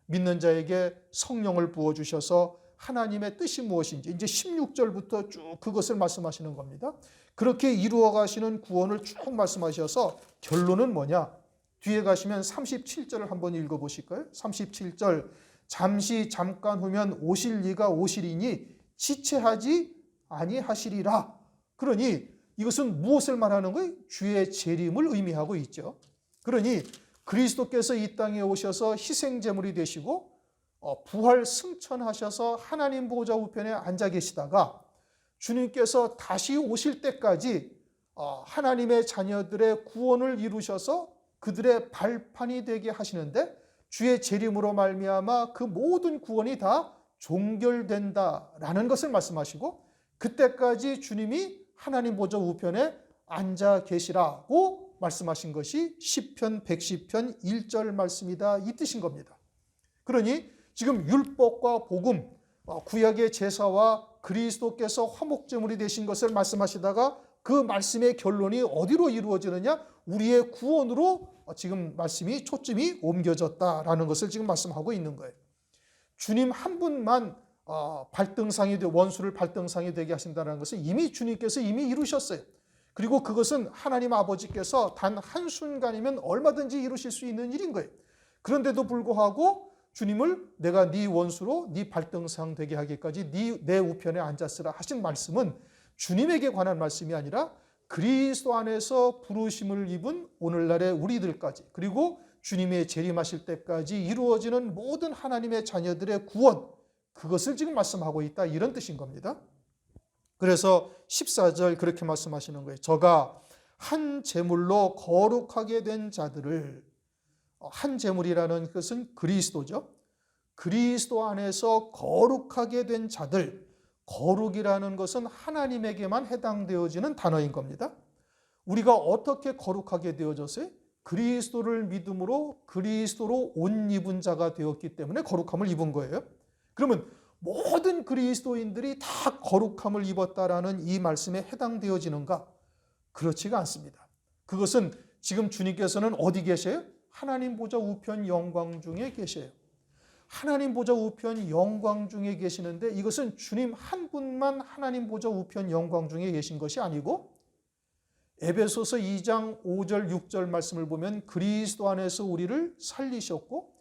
믿는 자에게 성령을 부어주셔서 하나님의 뜻이 무엇인지 이제 16절부터 쭉 그것을 말씀하시는 겁니다. 그렇게 이루어 가시는 구원을 쭉 말씀하셔서 결론은 뭐냐? 뒤에 가시면 37절을 한번 읽어보실까요? 37절 잠깐 후면 오실 이가 오시리니 지체하지 아니하시리라. 그러니 이것은 무엇을 말하는 거예요? 주의 재림을 의미하고 있죠. 그러니 그리스도께서 이 땅에 오셔서 희생제물이 되시고 부활 승천하셔서 하나님 보좌 우편에 앉아 계시다가 주님께서 다시 오실 때까지 하나님의 자녀들의 구원을 이루셔서 그들의 발판이 되게 하시는데 주의 재림으로 말미암아 그 모든 구원이 다 종결된다라는 것을 말씀하시고 그때까지 주님이 하나님 보좌 우편에 앉아 계시라고 말씀하신 것이 시편 110편 1절 말씀이다 이 뜻인 겁니다. 그러니 지금 율법과 복음, 구약의 제사와 그리스도께서 화목제물이 되신 것을 말씀하시다가 그 말씀의 결론이 어디로 이루어지느냐? 우리의 구원으로 지금 말씀이 초점이 옮겨졌다라는 것을 지금 말씀하고 있는 거예요. 주님 한 분만 원수를 발등상이 되게 하신다는 것은 이미 주님께서 이미 이루셨어요. 그리고 그것은 하나님 아버지께서 단 한순간이면 얼마든지 이루실 수 있는 일인 거예요. 그런데도 불구하고 주님을 내가 네 원수로 네 발등상 되게 하기까지 내 우편에 앉았으라 하신 말씀은 주님에게 관한 말씀이 아니라 그리스도 안에서 부르심을 입은 오늘날의 우리들까지 그리고 주님의 재림하실 때까지 이루어지는 모든 하나님의 자녀들의 구원 그것을 지금 말씀하고 있다 이런 뜻인 겁니다. 그래서 14절 그렇게 말씀하시는 거예요. 저가 한 제물로 거룩하게 된 자들을 한 제물이라는 것은 그리스도죠. 그리스도 안에서 거룩하게 된 자들 거룩이라는 것은 하나님에게만 해당되어지는 단어인 겁니다. 우리가 어떻게 거룩하게 되어졌어요? 그리스도를 믿음으로 그리스도로 옷 입은 자가 되었기 때문에 거룩함을 입은 거예요. 그러면 모든 그리스도인들이 다 거룩함을 입었다라는 이 말씀에 해당되어지는가? 그렇지가 않습니다. 그것은 지금 주님께서는 어디 계세요? 하나님 보좌 우편 영광 중에 계세요. 하나님 보좌 우편 영광 중에 계시는데 이것은 주님 한 분만 하나님 보좌 우편 영광 중에 계신 것이 아니고 에베소서 2장 5절 6절 말씀을 보면 그리스도 안에서 우리를 살리셨고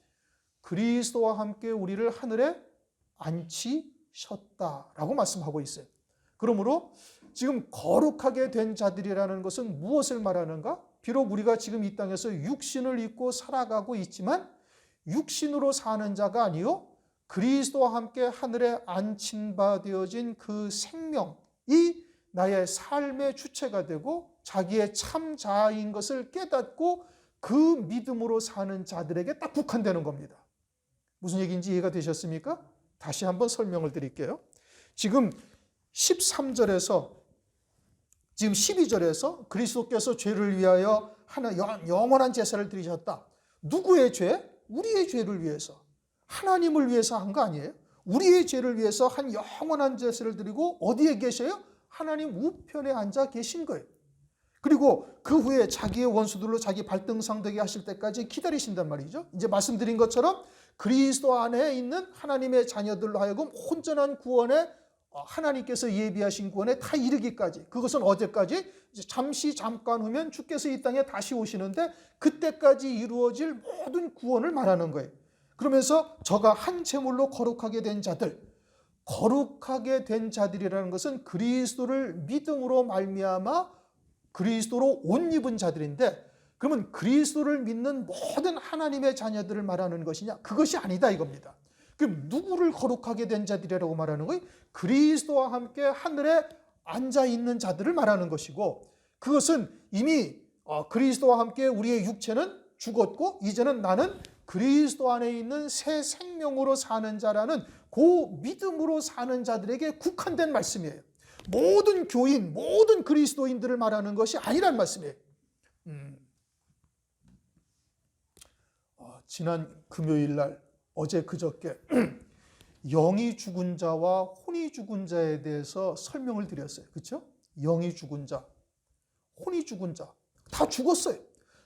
그리스도와 함께 우리를 하늘에 앉히셨다라고 말씀하고 있어요. 그러므로 지금 거룩하게 된 자들이라는 것은 무엇을 말하는가? 비록 우리가 지금 이 땅에서 육신을 입고 살아가고 있지만 육신으로 사는 자가 아니요 그리스도와 함께 하늘에 앉힌 바 되어진 그 생명이 나의 삶의 주체가 되고 자기의 참 자아인 것을 깨닫고 그 믿음으로 사는 자들에게 딱 국한되는 겁니다. 무슨 얘기인지 이해가 되셨습니까? 다시 한번 설명을 드릴게요. 지금 13절에서 지금 12절에서 그리스도께서 죄를 위하여 영원한 제사를 드리셨다. 누구의 죄? 우리의 죄를 위해서. 하나님을 위해서 한 거 아니에요? 우리의 죄를 위해서 한 영원한 제사를 드리고 어디에 계셔요? 하나님 우편에 앉아 계신 거예요. 그리고 그 후에 자기의 원수들로 자기 발등상 되게 하실 때까지 기다리신단 말이죠. 이제 말씀드린 것처럼 그리스도 안에 있는 하나님의 자녀들로 하여금 온전한 구원에 하나님께서 예비하신 구원에 다 이르기까지 그것은 어제까지 잠깐 후면 주께서 이 땅에 다시 오시는데 그때까지 이루어질 모든 구원을 말하는 거예요. 그러면서 저가 한 제물로 거룩하게 된 자들 거룩하게 된 자들이라는 것은 그리스도를 믿음으로 말미암아 그리스도로 옷 입은 자들인데 그러면 그리스도를 믿는 모든 하나님의 자녀들을 말하는 것이냐? 그것이 아니다 이겁니다. 그럼 누구를 거룩하게 된 자들이라고 말하는 거예요? 그리스도와 함께 하늘에 앉아 있는 자들을 말하는 것이고 그것은 이미 그리스도와 함께 우리의 육체는 죽었고 이제는 나는 그리스도 안에 있는 새 생명으로 사는 자라는 그 믿음으로 사는 자들에게 국한된 말씀이에요. 모든 교인, 모든 그리스도인들을 말하는 것이 아니란 말씀이에요. 지난 금요일 날 어제 그저께 영이 죽은 자와 혼이 죽은 자에 대해서 설명을 드렸어요. 그렇죠? 영이 죽은 자, 혼이 죽은 자, 다 죽었어요.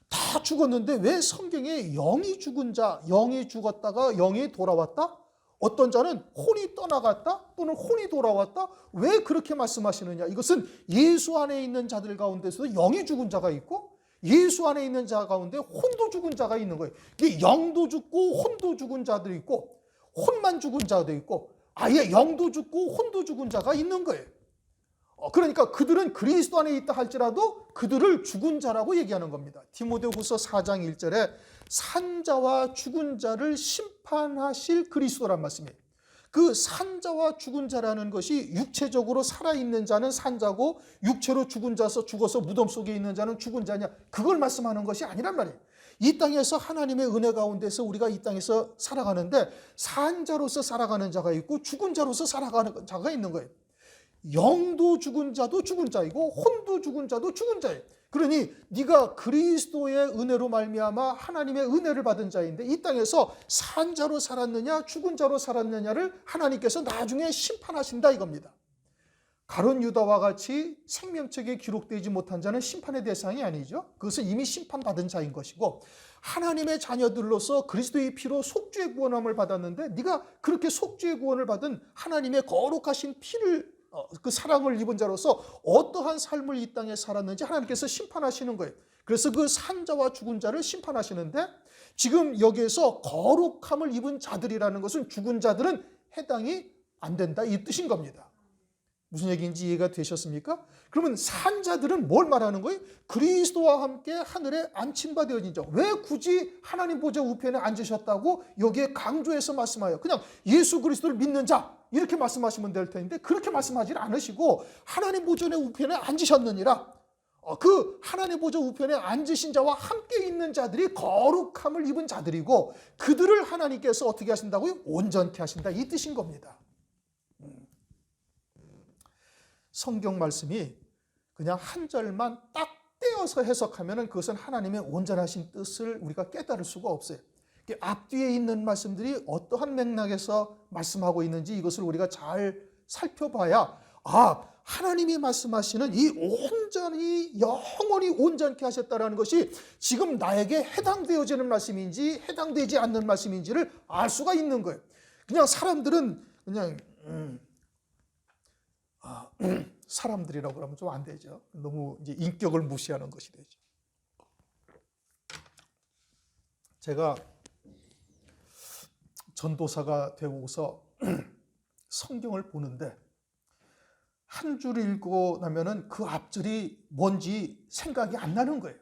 다 죽었는데 왜 성경에 영이 죽은 자, 영이 죽었다가 영이 돌아왔다? 어떤 자는 혼이 떠나갔다 또는 혼이 돌아왔다? 왜 그렇게 말씀하시느냐? 이것은 예수 안에 있는 자들 가운데서도 영이 죽은 자가 있고 예수 안에 있는 자 가운데 혼도 죽은 자가 있는 거예요. 이게 영도 죽고 혼도 죽은 자들이 있고 혼만 죽은 자도 있고 아예 영도 죽고 혼도 죽은 자가 있는 거예요. 그러니까 그들은 그리스도 안에 있다 할지라도 그들을 죽은 자라고 얘기하는 겁니다. 디모데후서 4장 1절에 산자와 죽은 자를 심판하실 그리스도란 말씀이에요. 그 산자와 죽은 자라는 것이 육체적으로 살아있는 자는 산자고 육체로 죽어서 무덤 속에 있는 자는 죽은 자냐, 그걸 말씀하는 것이 아니란 말이에요. 이 땅에서 하나님의 은혜 가운데서 우리가 이 땅에서 살아가는데 산자로서 살아가는 자가 있고 죽은 자로서 살아가는 자가 있는 거예요. 영도 죽은 자도 죽은 자이고 혼도 죽은 자도 죽은 자예요. 그러니 네가 그리스도의 은혜로 말미암아 하나님의 은혜를 받은 자인데 이 땅에서 산 자로 살았느냐 죽은 자로 살았느냐를 하나님께서 나중에 심판하신다 이겁니다. 가룟 유다와 같이 생명책에 기록되지 못한 자는 심판의 대상이 아니죠. 그것은 이미 심판받은 자인 것이고 하나님의 자녀들로서 그리스도의 피로 속죄의 구원함을 받았는데 네가 그렇게 속죄의 구원을 받은 하나님의 거룩하신 피를 그 사랑을 입은 자로서 어떠한 삶을 이 땅에 살았는지 하나님께서 심판하시는 거예요. 그래서 그 산자와 죽은 자를 심판하시는데 지금 여기에서 거룩함을 입은 자들이라는 것은 죽은 자들은 해당이 안 된다 이 뜻인 겁니다. 무슨 얘기인지 이해가 되셨습니까? 그러면 산 자들은 뭘 말하는 거예요? 그리스도와 함께 하늘에 앉힌 바 되어진 자. 왜 굳이 하나님 보좌 우편에 앉으셨다고 여기에 강조해서 말씀하여 그냥 예수 그리스도를 믿는 자 이렇게 말씀하시면 될 텐데 그렇게 말씀하지 않으시고 하나님 보좌 우편에 앉으셨느니라. 그 하나님 보좌 우편에 앉으신 자와 함께 있는 자들이 거룩함을 입은 자들이고 그들을 하나님께서 어떻게 하신다고요? 온전케 하신다 이 뜻인 겁니다. 성경 말씀이 그냥 한 절만 딱 떼어서 해석하면 그것은 하나님의 온전하신 뜻을 우리가 깨달을 수가 없어요. 앞뒤에 있는 말씀들이 어떠한 맥락에서 말씀하고 있는지 이것을 우리가 잘 살펴봐야 하나님이 말씀하시는 이 온전히 영원히 온전케 하셨다는 것이 지금 나에게 해당되어지는 말씀인지 해당되지 않는 말씀인지를 알 수가 있는 거예요. 그냥 사람들은 그냥 사람들이라고 그러면 좀 안 되죠. 너무 이제 인격을 무시하는 것이 되죠. 제가 전도사가 되고서 성경을 보는데 한 줄 읽고 나면은 그 앞줄이 뭔지 생각이 안 나는 거예요.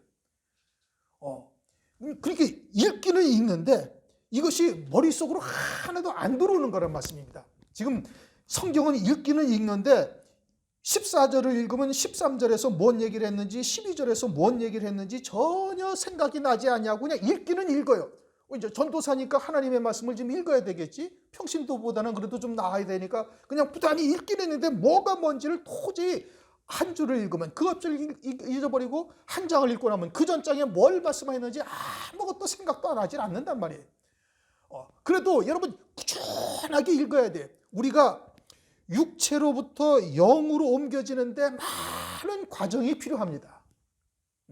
그렇게 읽기는 읽는데 이것이 머릿속으로 하나도 안 들어오는 거란 말씀입니다. 지금 성경은 읽기는 읽는데 14절을 읽으면 13절에서 뭔 얘기를 했는지 12절에서 뭔 얘기를 했는지 전혀 생각이 나지 않냐고 그냥 읽기는 읽어요. 이제 전도사니까 하나님의 말씀을 좀 읽어야 되겠지. 평신도보다는 그래도 좀 나아야 되니까 그냥 부단히 읽긴 했는데 뭐가 뭔지를 도저히 한 줄을 읽으면 그 앞줄을 잊어버리고 한 장을 읽고 나면 그 전 장에 뭘 말씀하였는지 아무것도 생각도 안 하질 않는단 말이에요. 그래도 여러분 꾸준하게 읽어야 돼요. 우리가 육체로부터 영으로 옮겨지는데 많은 과정이 필요합니다.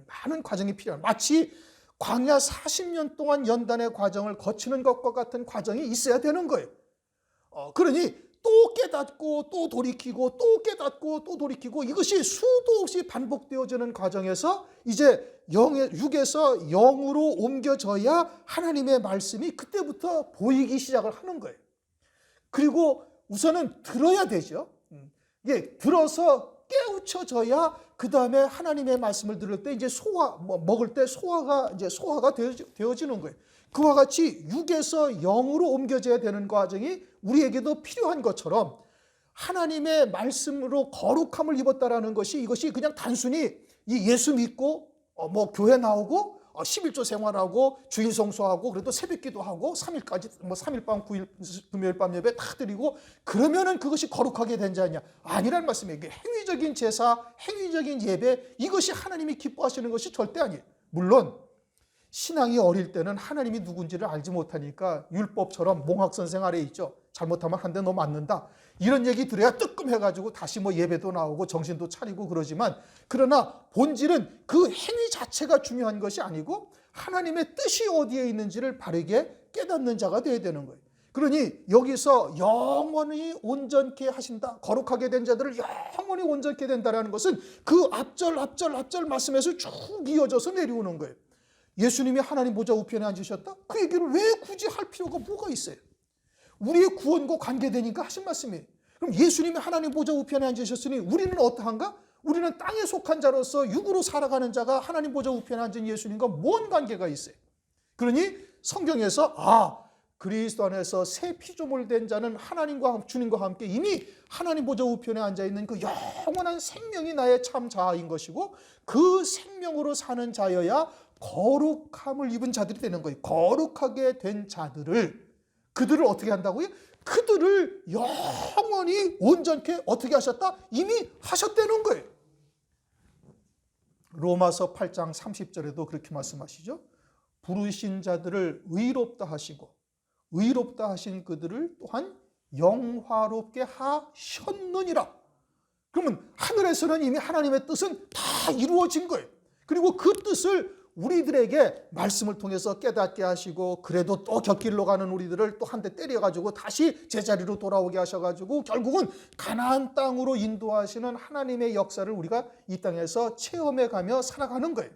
많은 과정이 필요합니다. 마치 광야 40년 동안 연단의 과정을 거치는 것과 같은 과정이 있어야 되는 거예요. 그러니 또 깨닫고 또 돌이키고 또 깨닫고 또 돌이키고 이것이 수도 없이 반복되어지는 과정에서 이제 육에서 영으로 옮겨져야 하나님의 말씀이 그때부터 보이기 시작을 하는 거예요. 그리고 우선은 들어야 되죠. 이게 들어서 깨우쳐져야 그 다음에 하나님의 말씀을 들을 때 이제 먹을 때 소화가 되어지는 거예요. 그와 같이 육에서 영으로 옮겨져야 되는 과정이 우리에게도 필요한 것처럼 하나님의 말씀으로 거룩함을 입었다라는 것이 이것이 그냥 단순히 이 예수 믿고 교회 나오고 11조 생활하고 주일 성수하고 그래도 새벽기도 하고 3일까지 3일 밤 9일 금요일 밤 예배 다 드리고 그러면은 그것이 거룩하게 된 자냐 아니란 말씀이에요. 행위적인 제사, 행위적인 예배 이것이 하나님이 기뻐하시는 것이 절대 아니에요. 물론 신앙이 어릴 때는 하나님이 누군지를 알지 못하니까 율법처럼 몽학 선생 아래에 있죠. 잘못하면 한 대 너 맞는다. 이런 얘기 들어야 뜨끔해가지고 다시 뭐 예배도 나오고 정신도 차리고 그러지만, 그러나 본질은 그 행위 자체가 중요한 것이 아니고 하나님의 뜻이 어디에 있는지를 바르게 깨닫는 자가 되어야 되는 거예요. 그러니 여기서 영원히 온전케 하신다, 거룩하게 된 자들을 영원히 온전케 된다라는 것은 그 앞절 말씀에서 쭉 이어져서 내려오는 거예요. 예수님이 하나님 보좌 우편에 앉으셨다? 그 얘기를 왜 굳이 할 필요가 뭐가 있어요? 우리의 구원과 관계되니까 하신 말씀이에요. 그럼 예수님이 하나님 보좌 우편에 앉으셨으니 우리는 어떠한가? 우리는 땅에 속한 자로서 육으로 살아가는 자가 하나님 보좌 우편에 앉은 예수님과 뭔 관계가 있어요? 그러니 성경에서 그리스도 안에서 새 피조물 된 자는 하나님과 주님과 함께 이미 하나님 보좌 우편에 앉아있는 그 영원한 생명이 나의 참 자아인 것이고, 그 생명으로 사는 자여야 거룩함을 입은 자들이 되는 거예요. 거룩하게 된 자들을, 그들을 어떻게 한다고요? 그들을 영원히 온전케 어떻게 하셨다? 이미 하셨다는 거예요. 로마서 8장 30절에도 그렇게 말씀하시죠. 부르신 자들을 의롭다 하시고 의롭다 하신 그들을 또한 영화롭게 하셨느니라. 그러면 하늘에서는 이미 하나님의 뜻은 다 이루어진 거예요. 그리고 그 뜻을 우리들에게 말씀을 통해서 깨닫게 하시고, 그래도 또 곁길로 가는 우리들을 또 한 대 때려가지고 다시 제자리로 돌아오게 하셔가지고 결국은 가나안 땅으로 인도하시는 하나님의 역사를 우리가 이 땅에서 체험해가며 살아가는 거예요.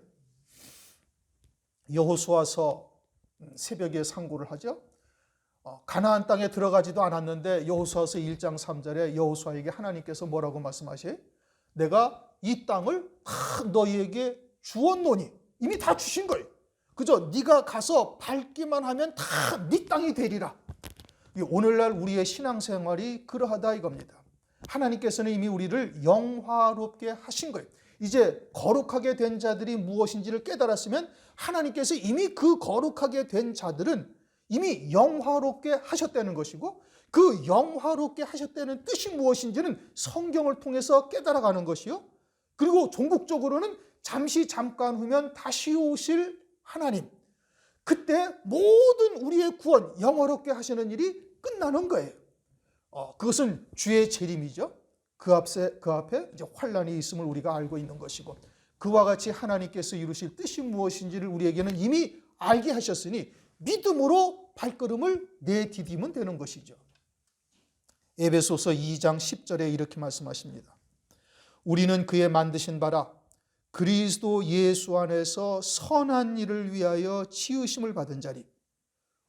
여호수아서 새벽에 상고를 하죠. 가나안 땅에 들어가지도 않았는데 여호수아서 1장 3절에 여호수아에게 하나님께서 뭐라고 말씀하셔요? 내가 이 땅을 다 너희에게 주었노니, 이미 다 주신 거예요. 그저 네가 가서 밟기만 하면 다 네 땅이 되리라. 오늘날 우리의 신앙생활이 그러하다 이겁니다. 하나님께서는 이미 우리를 영화롭게 하신 거예요. 이제 거룩하게 된 자들이 무엇인지를 깨달았으면 하나님께서 이미 그 거룩하게 된 자들은 이미 영화롭게 하셨다는 것이고, 그 영화롭게 하셨다는 뜻이 무엇인지는 성경을 통해서 깨달아가는 것이요. 그리고 종국적으로는 잠깐 후면 다시 오실 하나님, 그때 모든 우리의 구원, 영화롭게 하시는 일이 끝나는 거예요. 그것은 주의 재림이죠. 그 앞에 이제 환란이 있음을 우리가 알고 있는 것이고, 그와 같이 하나님께서 이루실 뜻이 무엇인지를 우리에게는 이미 알게 하셨으니 믿음으로 발걸음을 내디디면 되는 것이죠. 에베소서 2장 10절에 이렇게 말씀하십니다. 우리는 그의 만드신 바라 그리스도 예수 안에서 선한 일을 위하여 지으심을 받은 자리.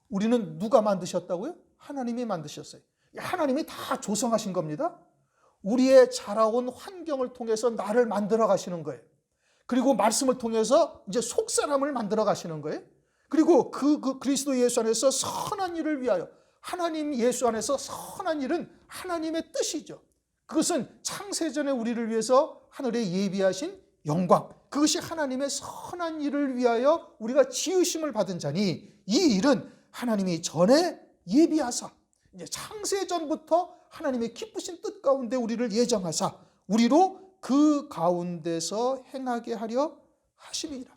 우리는 누가 만드셨다고요? 하나님이 만드셨어요. 하나님이 다 조성하신 겁니다. 우리의 자라온 환경을 통해서 나를 만들어 가시는 거예요. 그리고 말씀을 통해서 이제 속사람을 만들어 가시는 거예요. 그리고 그 그리스도 예수 안에서 선한 일을 위하여, 하나님 예수 안에서 선한 일은 하나님의 뜻이죠. 그것은 창세전에 우리를 위해서 하늘에 예비하신 영광, 그것이 하나님의 선한 일을 위하여 우리가 지으심을 받은 자니, 이 일은 하나님이 전에 예비하사 이제 창세전부터 하나님의 기쁘신 뜻 가운데 우리를 예정하사 우리로 그 가운데서 행하게 하려 하심이라.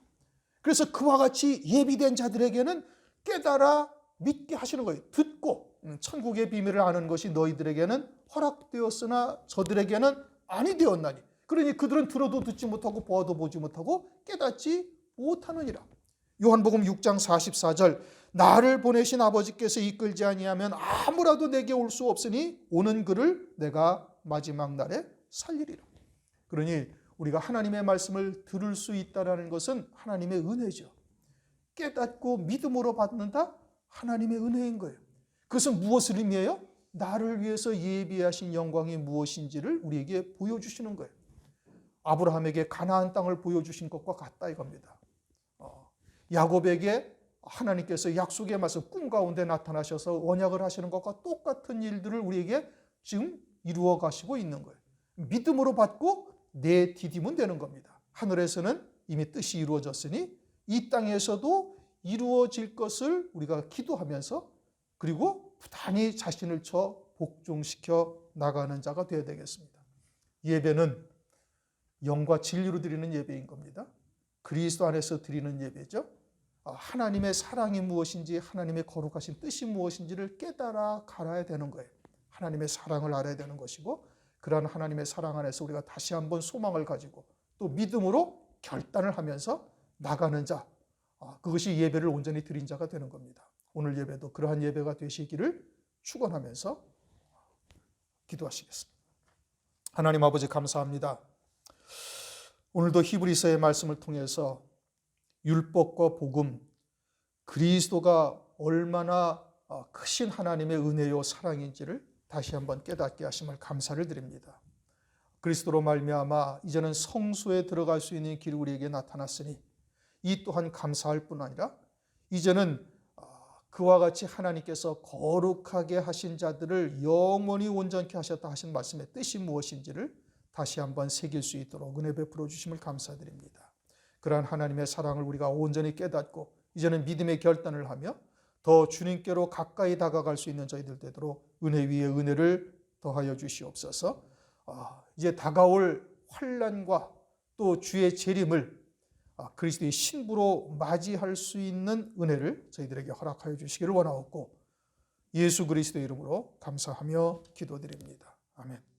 그래서 그와 같이 예비된 자들에게는 깨달아 믿게 하시는 거예요. 듣고 천국의 비밀을 아는 것이 너희들에게는 허락되었으나 저들에게는 아니 되었나니. 그러니 그들은 들어도 듣지 못하고 보아도 보지 못하고 깨닫지 못하느니라. 요한복음 6장 44절 나를 보내신 아버지께서 이끌지 아니하면 아무라도 내게 올 수 없으니 오는 그를 내가 마지막 날에 살리리라. 그러니 우리가 하나님의 말씀을 들을 수 있다는 것은 하나님의 은혜죠. 깨닫고 믿음으로 받는다? 하나님의 은혜인 거예요. 그것은 무엇을 의미해요? 나를 위해서 예비하신 영광이 무엇인지를 우리에게 보여주시는 거예요. 아브라함에게 가나안 땅을 보여주신 것과 같다 이겁니다. 야곱에게 하나님께서 약속의 말씀 꿈 가운데 나타나셔서 언약을 하시는 것과 똑같은 일들을 우리에게 지금 이루어 가시고 있는 거예요. 믿음으로 받고 내디디면 되는 겁니다. 하늘에서는 이미 뜻이 이루어졌으니 이 땅에서도 이루어질 것을 우리가 기도하면서, 그리고 부단히 자신을 쳐 복종시켜 나가는 자가 되어야 되겠습니다. 예배는 영과 진리로 드리는 예배인 겁니다. 그리스도 안에서 드리는 예배죠. 하나님의 사랑이 무엇인지, 하나님의 거룩하신 뜻이 무엇인지를 깨달아 갈아야 되는 거예요. 하나님의 사랑을 알아야 되는 것이고, 그러한 하나님의 사랑 안에서 우리가 다시 한번 소망을 가지고 또 믿음으로 결단을 하면서 나가는 자, 그것이 예배를 온전히 드린 자가 되는 겁니다. 오늘 예배도 그러한 예배가 되시기를 축원하면서 기도하시겠습니다. 하나님 아버지 감사합니다. 오늘도 히브리서의 말씀을 통해서 율법과 복음, 그리스도가 얼마나 크신 하나님의 은혜요 사랑인지를 다시 한번 깨닫게 하심을 감사를 드립니다. 그리스도로 말미암아 이제는 성소에 들어갈 수 있는 길이 우리에게 나타났으니 이 또한 감사할 뿐 아니라 이제는 그와 같이 하나님께서 거룩하게 하신 자들을 영원히 온전케 하셨다 하신 말씀의 뜻이 무엇인지를 다시 한번 새길 수 있도록 은혜 베풀어 주심을 감사드립니다. 그러한 하나님의 사랑을 우리가 온전히 깨닫고 이제는 믿음의 결단을 하며 더 주님께로 가까이 다가갈 수 있는 저희들 되도록 은혜 위에 은혜를 더하여 주시옵소서. 이제 다가올 환난과 또 주의 재림을 그리스도의 신부로 맞이할 수 있는 은혜를 저희들에게 허락하여 주시기를 원하옵고 예수 그리스도의 이름으로 감사하며 기도드립니다. 아멘.